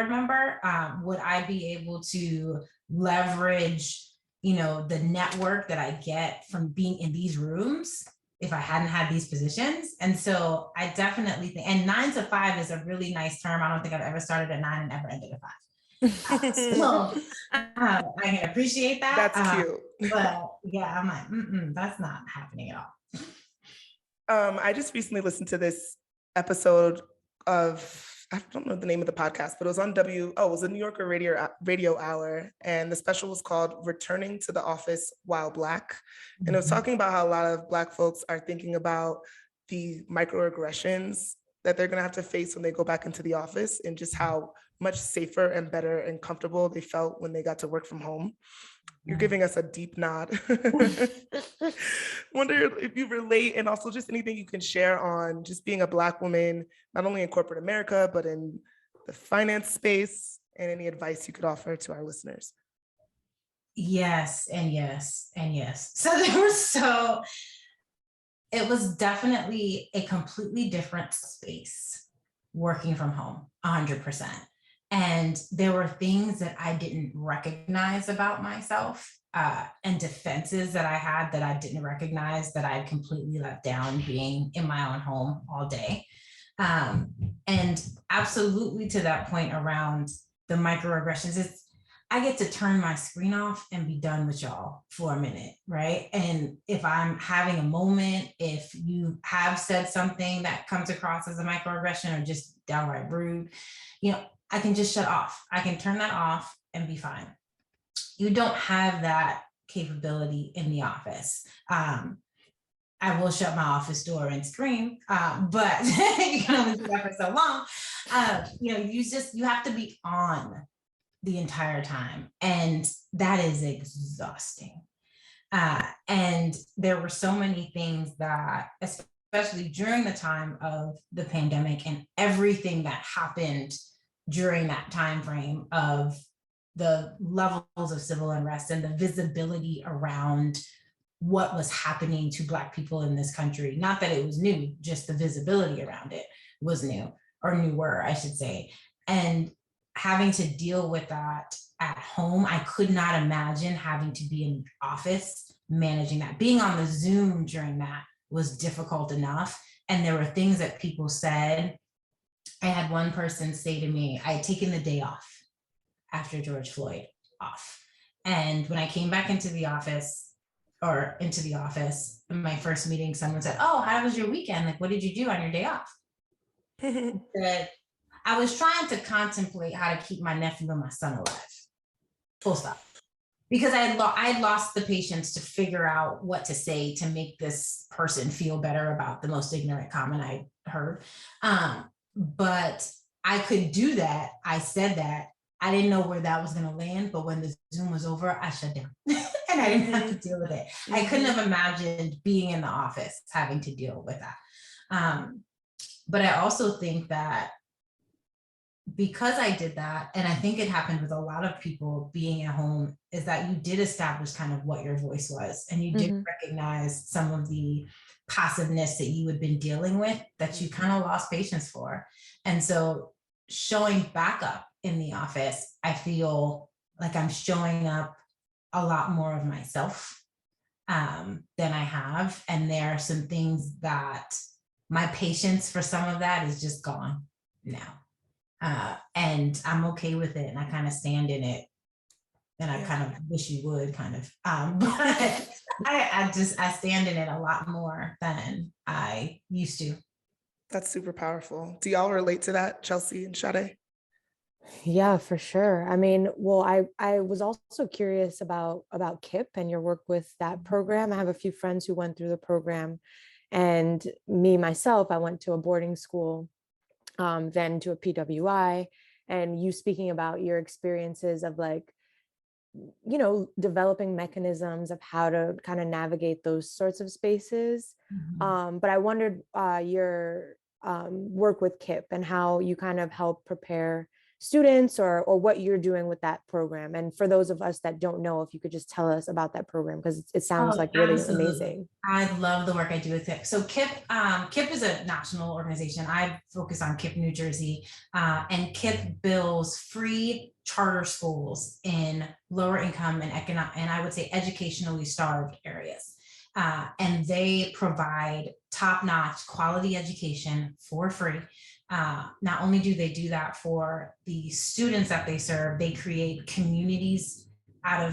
S5: member? Would I be able to leverage, the network that I get from being in these rooms if I hadn't had these positions? And so I definitely think, and 9 to 5 is a really nice term. I don't think I've ever started at 9 and ever ended at 5. So I can appreciate that.
S3: That's cute.
S5: But yeah, I'm like, that's not happening at all.
S3: I just recently listened to this episode of, I don't know the name of the podcast, but it was on it was a New Yorker radio hour. And the special was called Returning to the Office While Black. And it was talking about how a lot of Black folks are thinking about the microaggressions that they're going to have to face when they go back into the office and just how much safer and better and comfortable they felt when they got to work from home. You're giving us a deep nod. Wonder if you relate, and also just anything you can share on just being a Black woman, not only in corporate America, but in the finance space, and any advice you could offer to our listeners.
S5: Yes, and yes, and yes. It was definitely a completely different space working from home, 100%. And there were things that I didn't recognize about myself and defenses that I had that I didn't recognize that I completely let down being in my own home all day. And absolutely to that point around the microaggressions, I get to turn my screen off and be done with y'all for a minute, right? And if I'm having a moment, if you have said something that comes across as a microaggression or just downright rude, I can just shut off. I can turn that off and be fine. You don't have that capability in the office. I will shut my office door and scream, but you can only do that for so long. You have to be on the entire time, and that is exhausting. And there were so many things that, especially during the time of the pandemic and everything that happened during that time frame of the levels of civil unrest and the visibility around what was happening to Black people in this country. Not that it was new, just the visibility around it was new, or newer, I should say. And having to deal with that at home, I could not imagine having to be in the office managing that. Being on the Zoom during that was difficult enough. And there were things that people said. I had one person say to me, I had taken the day off after George Floyd off. And when I came back into the office, in my first meeting, someone said, "Oh, how was your weekend? Like, what did you do on your day off?" That I was trying to contemplate how to keep my nephew and my son alive. Full stop. Because I had lost the patience to figure out what to say to make this person feel better about the most ignorant comment I heard. But I could do that. I said that. I didn't know where that was going to land, but when the Zoom was over, I shut down and I didn't have to deal with it. I couldn't have imagined being in the office having to deal with that. But I also think that because I did that, and I think it happened with a lot of people being at home, is that you did establish kind of what your voice was, and you did recognize some of the passiveness that you had been dealing with that you kind of lost patience for. And so showing back up in the office, I feel like I'm showing up a lot more of myself than I have. And there are some things that my patience for some of that is just gone now. And I'm okay with it, and I kind of stand in it. And I kind of wish you would kind of, but I stand in it a lot more than I used to.
S3: That's super powerful. Do y'all relate to that, Chelsea and Sade?
S6: Yeah, for sure. I mean, well, I was also curious about KIPP and your work with that program. I have a few friends who went through the program, and myself, I went to a boarding school, then to a PWI, and you speaking about your experiences of developing mechanisms of how to kind of navigate those sorts of spaces. But I wondered your work with KIPP and how you kind of help prepare students or what you're doing with that program. And for those of us that don't know, if you could just tell us about that program, because it sounds really amazing.
S5: I love the work I do with KIPP. So KIPP is a national organization. I focus on KIPP New Jersey, and KIPP builds free charter schools in lower income and I would say educationally starved areas. And they provide top-notch quality education for free. Not only do they do that for the students that they serve, they create communities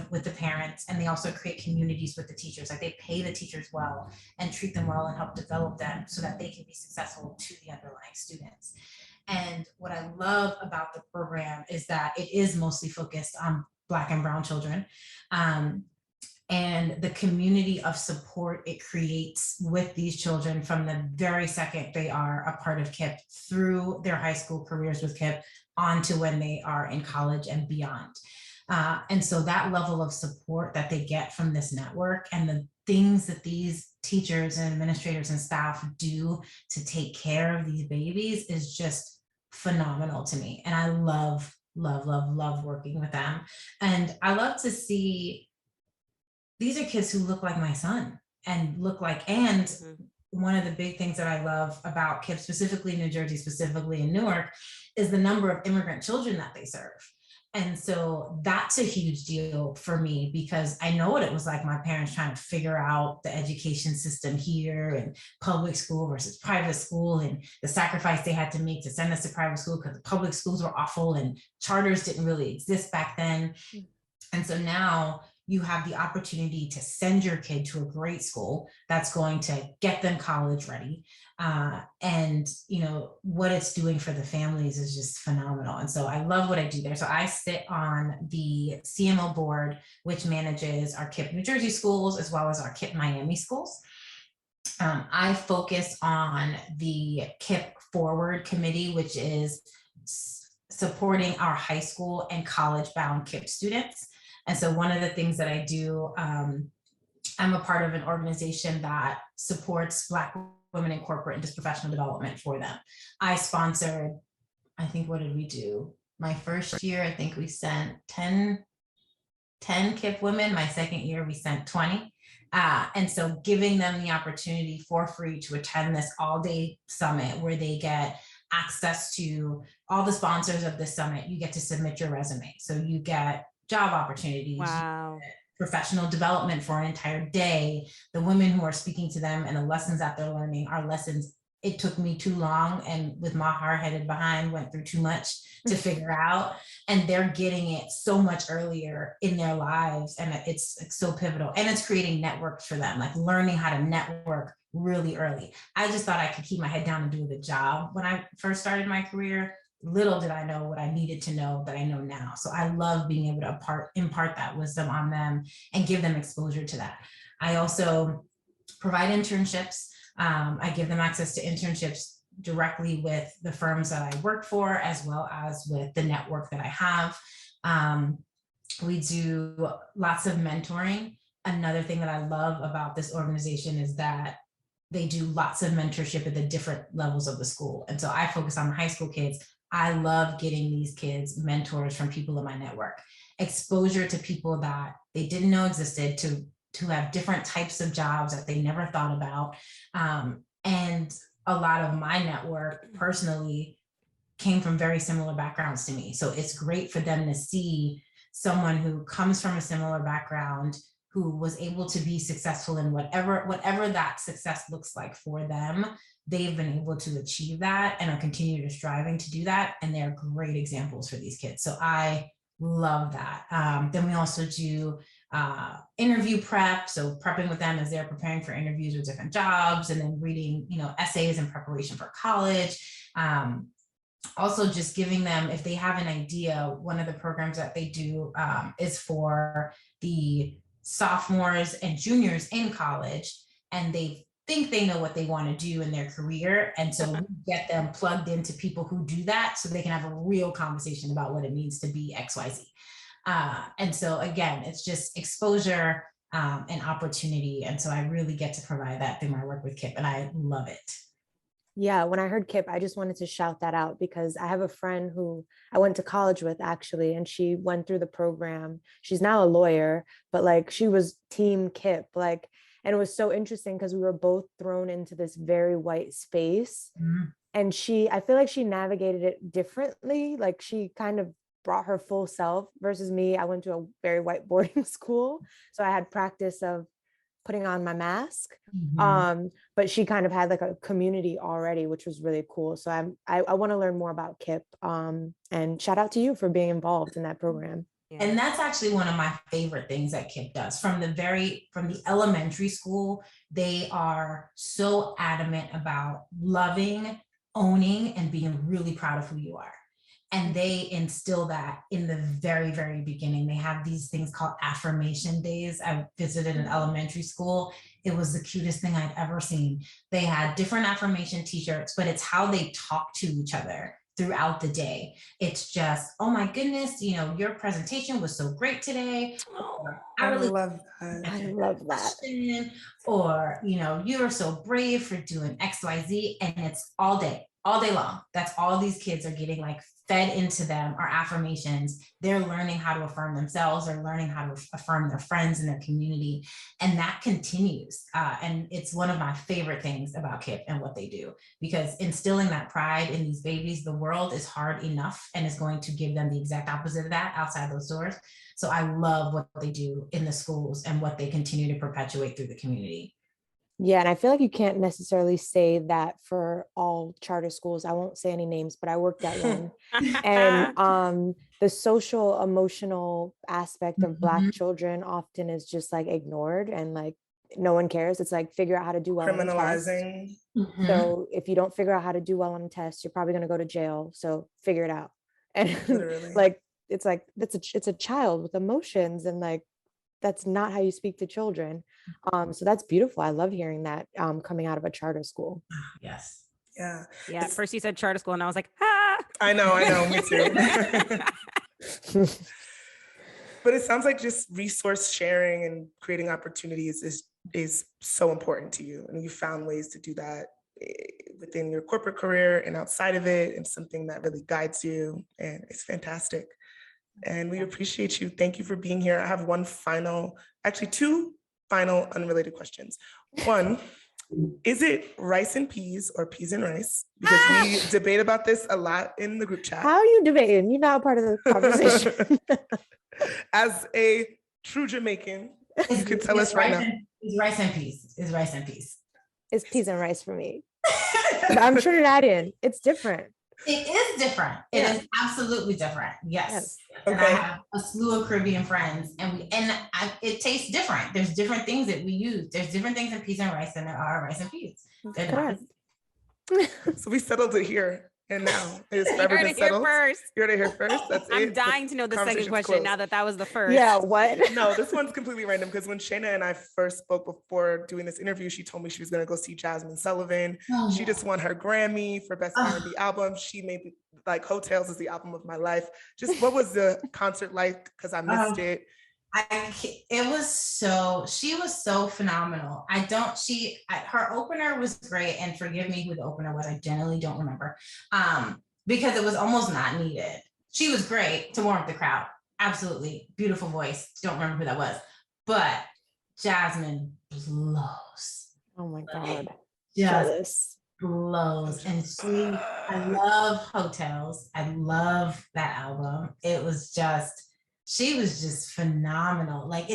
S5: with the parents, and they also create communities with the teachers. Like, they pay the teachers well and treat them well and help develop them so that they can be successful to the underlying students. And what I love about the program is that it is mostly focused on Black and Brown children. And the community of support it creates with these children from the very second they are a part of KIPP through their high school careers with KIPP on to when they are in college and beyond. And so that level of support that they get from this network and the things that these teachers and administrators and staff do to take care of these babies is just phenomenal to me. And I love working with them. And I love to see these are kids who look like my son and one of the big things that I love about KIPP, specifically New Jersey, specifically in Newark, is the number of immigrant children that they serve. And so that's a huge deal for me, because I know what it was like, my parents trying to figure out the education system here and public school versus private school, and the sacrifice they had to make to send us to private school because the public schools were awful and charters didn't really exist back then. And so now you have the opportunity to send your kid to a great school that's going to get them college ready. And you know what it's doing for the families is just phenomenal. And so I love what I do there. So I sit on the CMO board, which manages our KIPP New Jersey schools as well as our KIPP Miami schools. I focus on the KIPP Forward Committee, which is supporting our high school and college bound KIPP students. And so one of the things that I do, I'm a part of an organization that supports Black women in corporate and just professional development for them. I sponsored, I think, what did we do? My first year, I think we sent 10 KIPP women. My second year, we sent 20. And so giving them the opportunity for free to attend this all-day summit where they get access to all the sponsors of the summit. You get to submit your resume. So you get job opportunities,
S1: Wow.
S5: professional development for an entire day. The women who are speaking to them and the lessons that they're learning are lessons it took me too long and with my hard headed behind went through too much to figure out. And they're getting it so much earlier in their lives. And it's so pivotal. And it's creating networks for them, like learning how to network really early. I just thought I could keep my head down and do a good job when I first started my career. Little did I know what I needed to know that I know now. So I love being able to impart that wisdom on them and give them exposure to that. I also provide internships. I give them access to internships directly with the firms that I work for, as well as with the network that I have. We do lots of mentoring. Another thing that I love about this organization is that they do lots of mentorship at the different levels of the school. And so I focus on the high school kids. I love getting these kids mentors from people in my network, exposure to people that they didn't know existed, to have different types of jobs that they never thought about. And a lot of my network personally came from very similar backgrounds to me. So it's great for them to see someone who comes from a similar background, who was able to be successful in whatever that success looks like for them. They've been able to achieve that and are continuing to striving to do that. And they're great examples for these kids. So I love that. Then we also do interview prep. So prepping with them as they're preparing for interviews with different jobs, and then reading, essays in preparation for college. Also just giving them, if they have an idea, one of the programs that they do is for the sophomores and juniors in college, and they think they know what they want to do in their career. And so we get them plugged into people who do that so they can have a real conversation about what it means to be XYZ. And so again, it's just exposure and opportunity. And so I really get to provide that through my work with KIPP, and I love it.
S6: Yeah, when I heard KIPP, I just wanted to shout that out because I have a friend who I went to college with actually, and she went through the program. She's now a lawyer, but she was team KIPP, and it was so interesting because we were both thrown into this very white space. Mm-hmm. And I feel like she navigated it differently. She kind of brought her full self versus me. I went to a very white boarding school. So I had practice of putting on my mask. Mm-hmm. But she kind of had a community already, which was really cool. So I want to learn more about KIPP. And shout out to you for being involved in that program.
S5: Yeah. And that's actually one of my favorite things that KIPP does. From the elementary school, they are so adamant about loving, owning, and being really proud of who you are. And they instill that in the very, very beginning. They have these things called affirmation days. I visited an elementary school. It was the cutest thing I'd ever seen. They had different affirmation t-shirts, but it's how they talk to each other throughout the day. It's just, oh my goodness, your presentation was so great today. Or,
S3: I love that.
S6: I love that.
S5: Or, you're so brave for doing XYZ, and it's all day long. That's all these kids are getting fed into them are affirmations. They're learning how to affirm themselves, they're learning how to affirm their friends and their community. And that continues. And it's one of my favorite things about KIPP and what they do, because instilling that pride in these babies, the world is hard enough and is going to give them the exact opposite of that outside those doors. So I love what they do in the schools and what they continue to perpetuate through the community.
S6: Yeah, and I feel like you can't necessarily say that for all charter schools. I won't say any names, but I worked at one. And the social emotional aspect of Black children often is just like ignored, and like no one cares. It's like figure out how to do well on a test.
S3: Criminalizing.
S6: So if you don't figure out how to do well on a test, you're probably going to go to jail. So figure it out. And
S3: Literally.
S6: like it's a child with emotions, and like that's not how you speak to children. So that's beautiful. I love hearing that coming out of a charter school.
S5: Yes.
S3: Yeah.
S1: Yeah. At first you said charter school and I was like, ah.
S3: I know, me too. But it sounds like just resource sharing and creating opportunities is so important to you. And you found ways to do that within your corporate career and outside of it, and something that really guides you. And it's fantastic. And we appreciate you. Thank you for being here. I have two final unrelated questions. One, is it rice and peas or peas and rice? Because we debate about this a lot in the group chat.
S6: How are you debating? You're not a part of the conversation.
S3: As a true Jamaican, you can tell us right now.
S5: It's rice and peas. It's rice and peas.
S6: It's peas and rice for me. But I'm Trinidadian. It's different.
S5: It is different. It is absolutely different. Yes. And
S3: Okay.
S5: I have a slew of Caribbean friends, and it tastes different. There's different things that we use. There's different things in peas and rice than there are rice and peas.
S6: Correct.
S3: So we settled it here and now. It's
S1: You
S3: forever
S1: heard
S3: been
S1: it here
S3: settled.
S1: first.
S3: You heard it here first. That's
S1: I'm
S3: it.
S1: dying to know the second
S3: conversation's
S1: question
S3: closed.
S1: now that was the first.
S6: Yeah, what?
S3: No, this one's completely random, because when Shana and I first spoke before doing this interview, she told me she was going to go see Jasmine Sullivan. She just won her Grammy for Best R&B Album. She made like Hotels is the album of my life. Just what was the concert like? Because I missed it.
S5: She was so phenomenal. Her opener was great, and forgive me who the opener was. I generally don't remember. Because it was almost not needed. She was great to warm up the crowd. Absolutely. Beautiful voice. Don't remember who that was. But Jasmine blows.
S6: Oh my God.
S5: Just blows. And I love Hotels. I love that album. She was just phenomenal. Like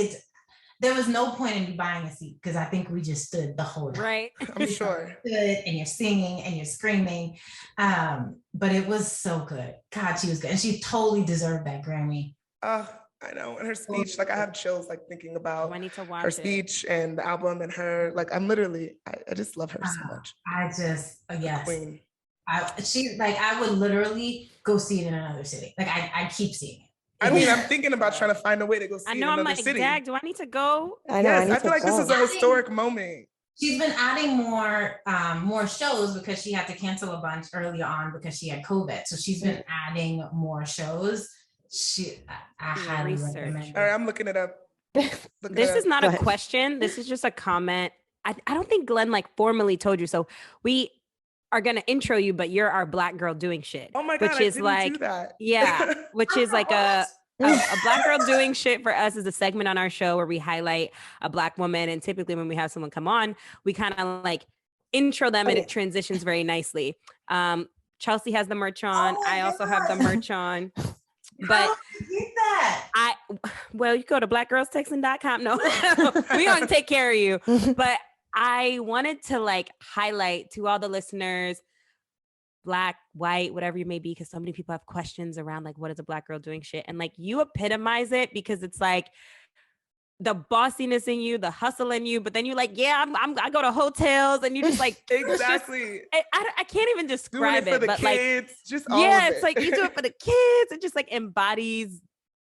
S5: there was no point in me buying a seat, because I think we just stood the whole time.
S1: Right.
S3: I'm sure.
S5: And you're singing and you're screaming. But it was so good. God, she was good. And she totally deserved that Grammy.
S3: I know. And her speech, like I have chills, like thinking about
S1: I need to watch
S3: her speech and the album and her, like I'm literally, I just love her so much.
S5: Yes.
S3: Queen.
S5: I would literally go see it in another city. Like I keep seeing it.
S3: I mean, I'm thinking about trying to find a way to go see
S1: I
S3: it
S1: know.
S3: in
S1: I'm
S3: another
S1: like,
S3: city.
S1: Dag, do I need to go?
S6: I know.
S3: Yes, I feel like this is a historic moment.
S5: She's been adding more shows, because she had to cancel a bunch early on because she had COVID. So she's been adding more shows. I highly recommend it.
S3: All right, I'm looking it up.
S1: This is not a question. This is just a comment. I don't think Glenn like formally told you. So we are going to intro you, but you're our Black girl doing shit.
S3: Oh my God,
S1: which is
S3: I didn't
S1: like,
S3: do that.
S1: Yeah, which is like a Black girl doing shit for us is a segment on our show where we highlight a Black woman. And typically when we have someone come on, we kind of like intro them and it transitions very nicely. Chelsea has the merch on. I also have the merch on. But you go to blackgirlstexting.com. No, we gonna take care of you. But I wanted to like highlight to all the listeners, Black, white, whatever you may be, because so many people have questions around like, what is a Black girl doing shit? And like you epitomize it, because it's like the bossiness in you, the hustle in you, but then you're like, yeah, I go to hotels, and you just like
S3: exactly.
S1: I can't even describe
S3: it, for the
S1: but
S3: kids,
S1: like
S3: just all of it.
S1: It's like you do it for the kids. It just like embodies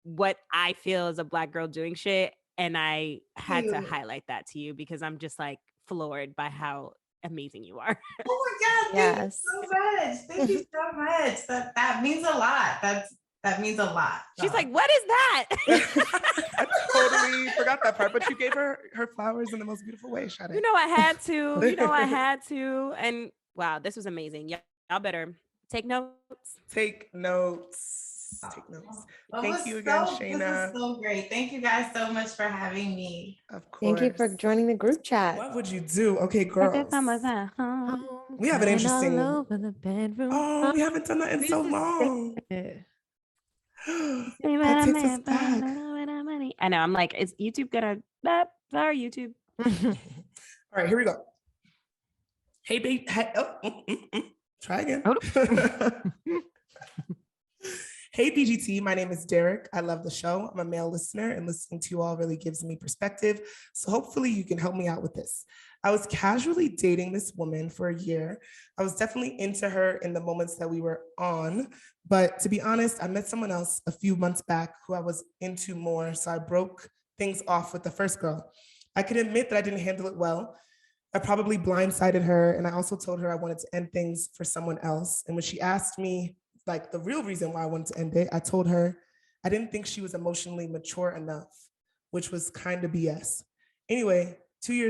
S1: what I feel is a Black girl doing shit. And I had to highlight that to you, because I'm just like floored by how amazing you are.
S5: Oh my God, thank you so much. Thank you so much. That means a lot. That means a lot.
S1: She's like, what is that?
S3: I totally forgot that part, but you gave her flowers in the most beautiful way, Shana.
S1: I had to. And wow, this was amazing. Y'all better Take notes.
S3: Take notes. Take notes.
S5: Well,
S3: Thank you again,
S5: This
S3: Shana.
S5: was so great. Thank you guys so much for having me.
S3: Of course.
S6: Thank you for joining the group chat.
S3: What would you do? Okay, girls. We have an interesting.
S4: all over the bedroom.
S3: Oh, we haven't done that in
S4: We
S3: so
S4: used to
S3: long.
S4: it.
S3: That takes us back.
S1: I know. I'm like, is YouTube gonna? Sorry, YouTube.
S3: All right, here we go. Hey, babe. Try again. Hey, BGT. My name is Derek. I love the show. I'm a male listener, and listening to you all really gives me perspective. So hopefully you can help me out with this. I was casually dating this woman for a year. I was definitely into her in the moments that we were on. But to be honest, I met someone else a few months back who I was into more. So I broke things off with the first girl. I can admit that I didn't handle it well. I probably blindsided her. And I also told her I wanted to end things for someone else. And when she asked me, like, the real reason why I wanted to end it, I told her I didn't think she was emotionally mature enough, which was kind of BS. Anyway, 2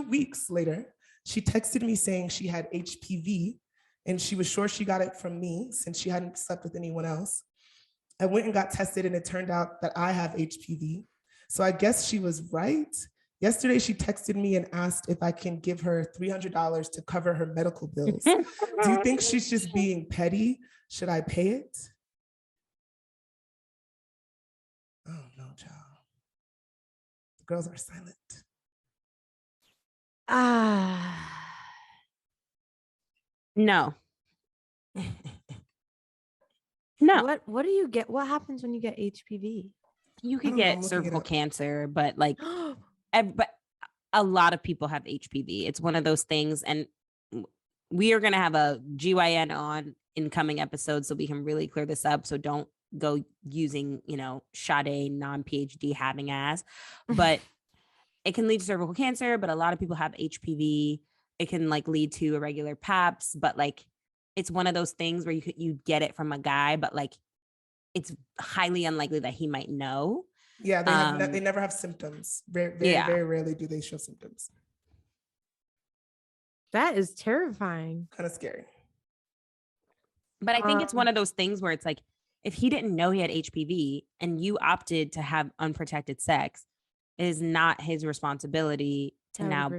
S3: weeks later, she texted me saying she had HPV and she was sure she got it from me since she hadn't slept with anyone else. I went and got tested and it turned out that I have HPV. So I guess she was right. Yesterday, she texted me and asked if I can give her $300 to cover her medical bills. Do you think she's just being petty? Should I pay it? Oh, no, child. The girls are silent.
S1: No. No.
S4: What do you get? What happens when you get HPV?
S1: You
S3: I
S1: could
S3: don't know, I'm
S1: get
S3: looking
S1: cervical
S3: it up.
S1: cancer, but like, but a lot of people have HPV. It's one of those things, and we are going to have a GYN on in coming episodes so we can really clear this up. So don't go using, Sade non-PhD having ass, but it can lead to cervical cancer, but a lot of people have HPV. It can like lead to irregular paps, but like, it's one of those things where you get it from a guy, but like, it's highly unlikely that he might know.
S3: Yeah, they never have symptoms. Very, very rarely do they show symptoms.
S4: That is terrifying.
S3: Kind of scary.
S1: But I think it's one of those things where it's like, if he didn't know he had HPV and you opted to have unprotected sex, it is not his responsibility to now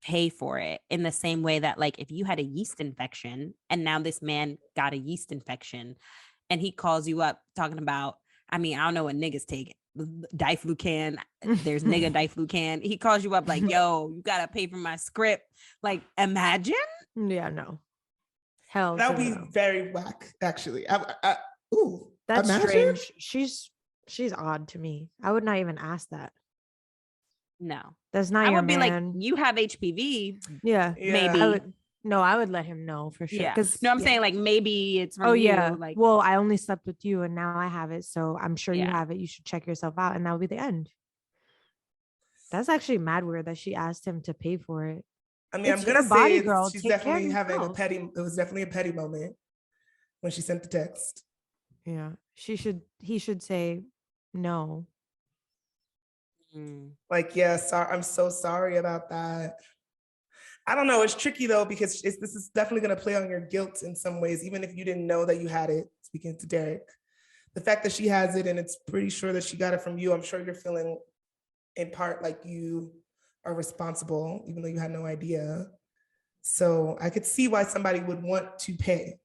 S1: pay for it, in the same way that, like, if you had a yeast infection and now this man got a yeast infection and he calls you up talking about, I don't know what niggas take, diflucan, there's nigga diflucan. He calls you up like, yo, you got to pay for my script. Like, imagine.
S4: Yeah, no. Hell,
S3: that would be very whack, actually. Ooh,
S4: that's
S3: imagine?
S4: Strange. She's odd to me. I would not even ask that.
S1: No,
S4: that's not
S1: I
S4: your
S1: would be
S4: man.
S1: like, you have HPV.
S4: Yeah,
S1: maybe.
S4: I would let him know for sure.
S1: Yeah. No, I'm saying like, maybe it's from you. Like,
S4: well, I only slept with you and now I have it. So I'm sure you have it. You should check yourself out. And that would be the end. That's actually mad weird that she asked him to pay for it.
S3: I'm gonna say she's definitely having
S4: a petty.
S3: It was definitely a petty moment when she sent the text.
S4: Yeah, he should say no.
S3: Like, yeah, sorry, I'm so sorry about that. I don't know. It's tricky though, because this is definitely going to play on your guilt in some ways, even if you didn't know that you had it. Speaking to Derek, the fact that she has it and it's pretty sure that she got it from you, I'm sure you're feeling in part like you are responsible, even though you had no idea. So I could see why somebody would want to pay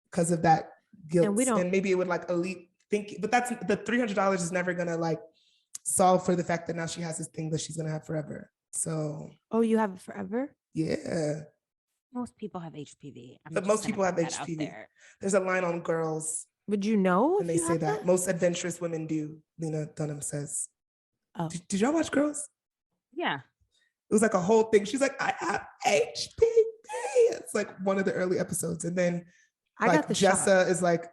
S3: because of that guilt. And maybe it would like elite think, but that's the $300 is never going to like solve for the fact that now she has this thing that she's going to have forever. So,
S4: you have it forever?
S3: Yeah.
S1: Most people have HPV.
S3: But most people have HPV. There's a line on Girls.
S4: Would you know?
S3: And they say that most adventurous women do. Lena Dunham says.
S4: Oh.
S3: Did y'all watch Girls?
S1: Yeah.
S3: It was like a whole thing. She's like, I have HPV. It's like one of the early episodes. And then Jessa is like,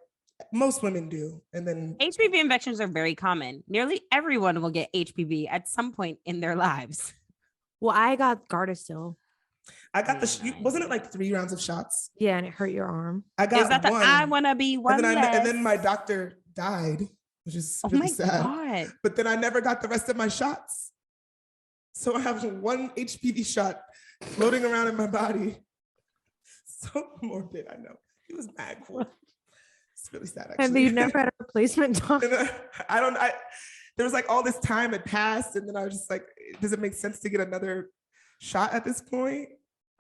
S3: most women do. And then
S1: HPV infections are very common. Nearly everyone will get HPV at some point in their lives.
S4: Well, I got Gardasil.
S3: I got wasn't it like 3 rounds of shots?
S4: Yeah, and it hurt your arm.
S3: I got one.
S1: I want to be one
S3: and then my doctor died, which is really sad.
S1: God.
S3: But then I never got the rest of my shots. So I have one HPV shot floating around in my body. So morbid, I know. He was mad cool. It's really sad,
S4: And
S3: actually.
S4: you never had a replacement dog.
S3: And then there was like all this time had passed, and then I was just like, does it make sense to get another shot at this point?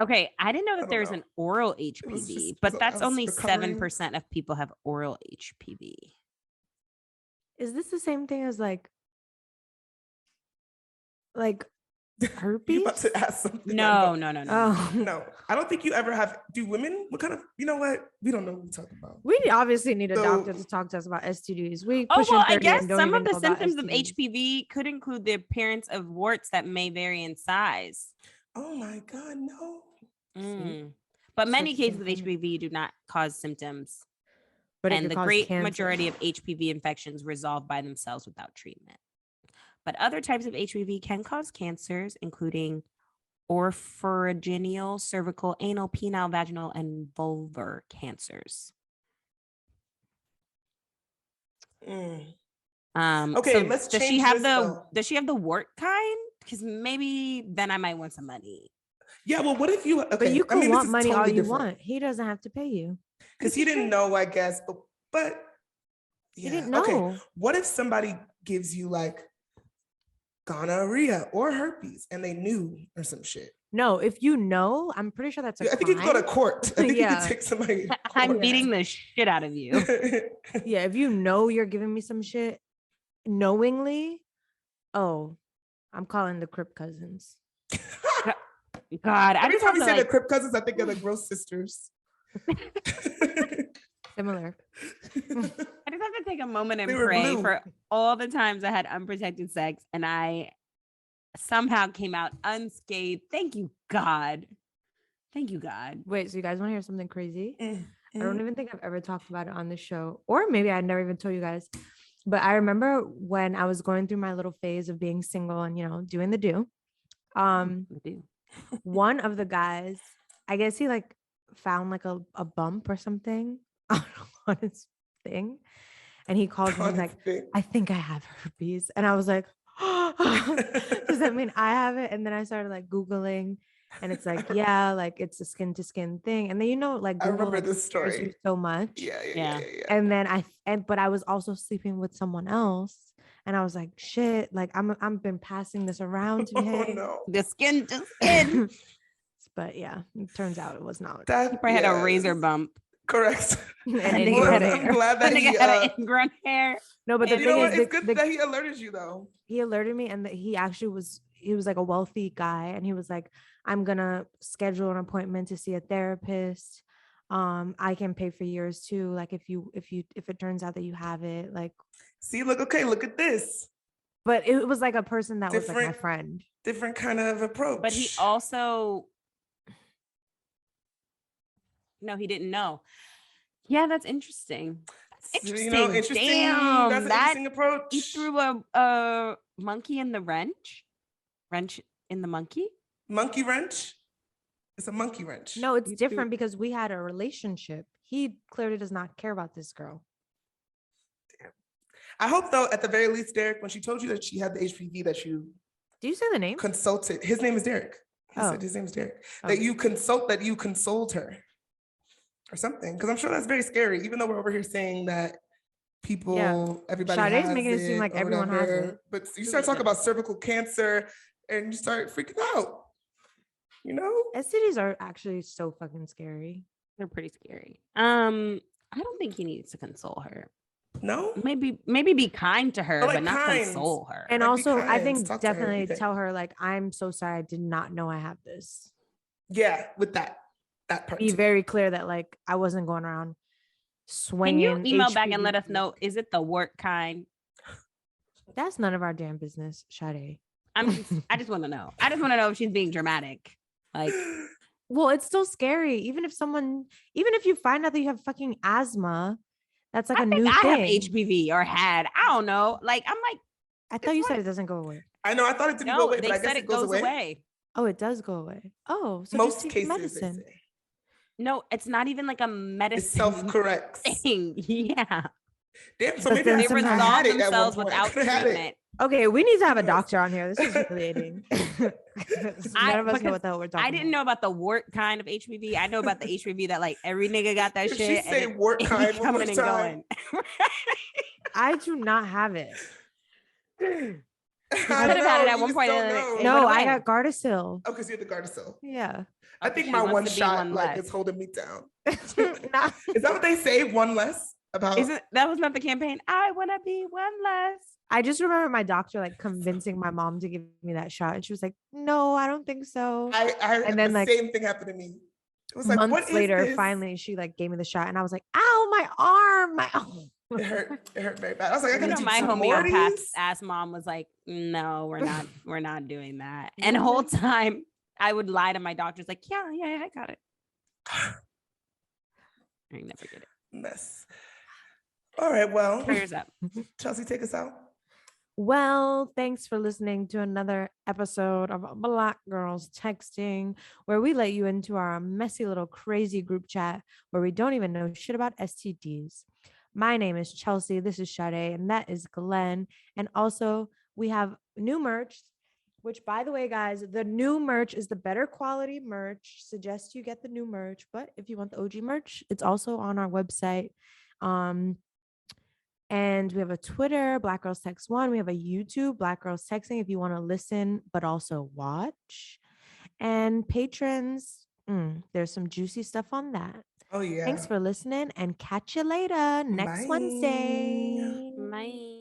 S1: Okay, I didn't know
S3: I
S1: that
S3: don't
S1: there's
S3: know.
S1: an oral
S3: was
S1: HPV,
S3: just-
S1: but
S3: I
S1: that's
S3: was
S1: only
S3: recovering.
S1: 7% of people have oral HPV.
S4: Is this the same thing as like
S3: You
S4: herpes?
S3: about to ask something?
S1: No.
S4: Oh,
S3: No, I don't think you ever have. Do women? What kind of? You know what? We don't know what we're talking about.
S4: we obviously need a
S3: So-
S4: doctor to talk to us about STDs. We
S1: Oh,
S4: pushing
S1: well, I
S4: 30
S1: guess
S4: and don't
S1: some
S4: even
S1: of the
S4: know about
S1: symptoms of
S4: STDs.
S1: HPV could include the appearance of warts that may vary in size.
S3: Oh my God, no.
S1: Mm. But many
S4: Such a
S1: cases of
S4: symptom.
S1: HPV do not cause symptoms.
S4: But it
S1: And
S4: could
S1: the
S4: cause
S1: great
S4: cancer.
S1: majority of HPV infections resolve by themselves without treatment. But other types of HPV can cause cancers, including oropharyngeal, cervical, anal, penile, vaginal, and vulvar cancers.
S3: Mm.
S1: So
S3: Okay, let's
S1: does she
S3: change
S1: have
S3: this,
S1: the
S3: though.
S1: does she have the wart kind? Because maybe then I might want some money.
S3: Yeah, well, what if you? Okay,
S4: But you
S3: I
S4: can
S3: mean, this
S4: want
S3: is
S4: money all
S3: totally
S4: you
S3: different.
S4: want. He doesn't have to pay you.
S3: Because he didn't know, I guess. But
S4: He didn't
S3: yeah, okay.
S4: know.
S3: What if somebody gives you like gonorrhea or herpes and they knew or some shit?
S4: No, if you know, I'm pretty sure that's a
S3: I think you could go to
S4: crime.
S3: court. I think you
S4: Yeah.
S3: could take somebody. to
S1: I'm
S3: court.
S1: beating the shit out of you.
S4: Yeah, if you know you're giving me some shit knowingly, oh, I'm calling the Crip cousins.
S1: God, I
S3: Every
S1: just
S3: time
S1: have
S3: you
S1: to
S3: say the
S1: like,
S3: Crip cousins, I think of the Gross sisters.
S4: Similar.
S1: I just have to take a moment and
S3: They were
S1: pray
S3: blue.
S1: for all the times I had unprotected sex and I somehow came out unscathed. Thank you, God. Thank you, God.
S4: Wait, so you guys want to hear something crazy? I
S3: Mm-hmm.
S4: don't even think I've ever talked about it on the show, or maybe I never even told you guys. But I remember when I was going through my little phase of being single and, doing the do.
S1: I do.
S4: One of the guys, I guess he like found like a bump or something on his thing. And he called me, he's like, I think I have herpes. And I was like, does that mean I have it? And then I started like Googling, and it's like, yeah, like it's a skin to skin thing. And then, like,
S3: I
S4: Google,
S3: remember
S4: like,
S3: this
S4: scares
S3: story.
S4: you so much.
S3: Yeah.
S4: And then but I was also sleeping with someone else. And I was like, shit, like I'm been passing this around to
S3: Oh
S4: him.
S3: no.
S1: The skin to skin.
S4: But yeah, it turns out it was not.
S3: That
S1: He probably had a razor bump.
S3: Correct.
S4: And
S1: That
S4: then
S1: nigga
S4: he
S1: had
S4: had
S1: a-
S3: I'm
S4: hair.
S3: glad
S1: That
S3: that he.
S1: nigga had ingrown hair.
S4: No, but the
S1: And
S3: You know
S4: thing
S3: what?
S4: is,
S3: It's good that he alerted you though.
S4: he alerted me, and that he actually was like a wealthy guy, and he was like, I'm gonna schedule an appointment to see a therapist. I can pay for yours too, like if it turns out that you have it, like.
S3: See, look at this.
S4: But it was like a person that was like my
S3: Different-
S4: friend.
S3: Different kind of approach.
S1: But he also, no, he didn't know. Yeah, that's interesting. That's interesting.
S3: interesting.
S1: Damn,
S3: That's an
S1: that
S3: interesting approach.
S1: he threw a monkey in the wrench in the monkey.
S3: Monkey wrench. It's a monkey wrench.
S4: No, it's
S1: You threw-
S4: different because we had a relationship. He clearly does not care about this girl.
S3: I hope though, at the very least, Derek, when she told you that she had the HPV, that you
S4: Do you say the name?
S3: consulted. His name is Derek. He
S4: Oh.
S3: said his name is Derek.
S4: Oh.
S3: That you consoled her or something. Because I'm sure that's very scary, even though we're over here saying that everybody
S4: Sade's
S3: has
S4: making it seem like
S3: or
S4: everyone has
S3: whatever.
S4: it.
S3: But you start talking about cervical cancer and you start freaking out.
S4: STDs are actually so fucking scary.
S1: They're pretty scary. I don't think he needs to console her.
S3: No?
S1: Maybe be kind to her,
S3: But, like,
S1: but not
S3: kind.
S1: console her.
S4: And
S3: Like, be
S4: also, I
S3: kind,
S4: think
S3: talk to her, be
S4: definitely
S3: kind.
S4: tell her, like, I'm so sorry, I did not know I have this.
S3: Yeah, with that part.
S4: Be
S3: too.
S4: very clear that, like, I wasn't going around
S1: Can
S4: swinging.
S1: you email back and
S4: HPV.
S1: let us know? Is it the wart kind?
S4: That's none of our damn business, Sade.
S1: I just want to know. I just want to know if she's being dramatic. Like,
S4: Well, it's still scary. Even if you find out that you have fucking asthma, that's like
S1: I
S4: a
S1: think
S4: new
S1: I have
S4: thing.
S1: HPV or had. I don't know. Like, I'm like,
S4: I thought you said it doesn't go away.
S3: I know, I thought it didn't go
S1: no,
S3: away,
S1: they
S3: but I guess
S1: said
S3: it goes away.
S4: Oh, it does go away. Oh, so
S3: Most
S4: just take
S3: cases,
S4: medicine.
S3: they say.
S1: No, it's not even like a
S3: It
S1: medicine
S3: self-corrects.
S1: thing. Yeah.
S3: Damn, so
S4: But
S3: maybe
S4: then
S3: I
S1: They
S3: could've
S4: sometimes-
S1: resolve
S3: had it at one
S1: themselves
S3: point. I
S1: without
S3: could've had it.
S1: treatment.
S4: Okay, we need to have a
S3: Yes.
S4: doctor on here. This is humiliating. None of us know what the hell we're talking
S1: I didn't know about the wart kind of HPV. I know about the HPV that like every nigga got that
S3: If
S1: shit.
S3: she say
S1: and it-
S3: wart
S1: it be
S3: kind one more
S1: coming and
S3: time.
S1: going.
S4: I do not have it.
S3: I
S1: could
S3: don't
S1: have had it
S3: know,
S1: at
S3: you
S1: one
S3: just
S1: point
S3: don't
S1: and then
S3: know.
S1: it
S4: No,
S1: went
S4: I
S1: away.
S4: got Gardasil.
S3: Oh, because you had the Gardasil.
S4: Yeah.
S3: I
S1: Okay,
S3: think
S1: she
S3: my
S1: wants
S3: one
S1: to be
S3: shot
S1: one
S3: like
S1: less.
S3: is holding me down.
S4: Nah.
S3: Is that what they say? One less about?
S1: Isn't that was not the campaign? I want to be one less.
S4: I just remember my doctor like convincing my mom to give me that shot, and she was like, "No, I don't think so."
S3: And
S4: then,
S3: the
S4: like,
S3: same thing happened to me. It was like, what
S4: Months
S3: is
S4: later,
S3: this?
S4: finally, she like gave me the shot, and I was like, "Ow, my arm, my arm."
S3: It hurt. It hurt very bad. I was like, I
S1: You
S3: gotta
S1: know,
S3: do
S1: my
S3: some more of
S1: homeopath
S3: these.
S1: ass mom was like, "No, we're not doing that." And the whole time, I would lie to my doctors, like, "Yeah, I got it." I never get it.
S3: Mess. All right, well,
S1: Prayers up.
S3: Chelsea, take us out.
S4: Well, thanks for listening to another episode of Black Girls Texting, where we let you into our messy little crazy group chat where we don't even know shit about STDs. My name is Chelsea. This is Sade, and that is Glenn. And also, we have new merch, which, by the way, guys, the new merch is the better quality merch. Suggest you get the new merch, but if you want the OG merch, it's also on our website. And we have a Twitter, Black Girls Text One. We have a YouTube, Black Girls Texting, if you want to listen, but also watch. And patrons, there's some juicy stuff on that.
S3: Oh, yeah.
S4: Thanks for listening and catch you later next
S3: Bye.
S4: Wednesday.
S1: Bye.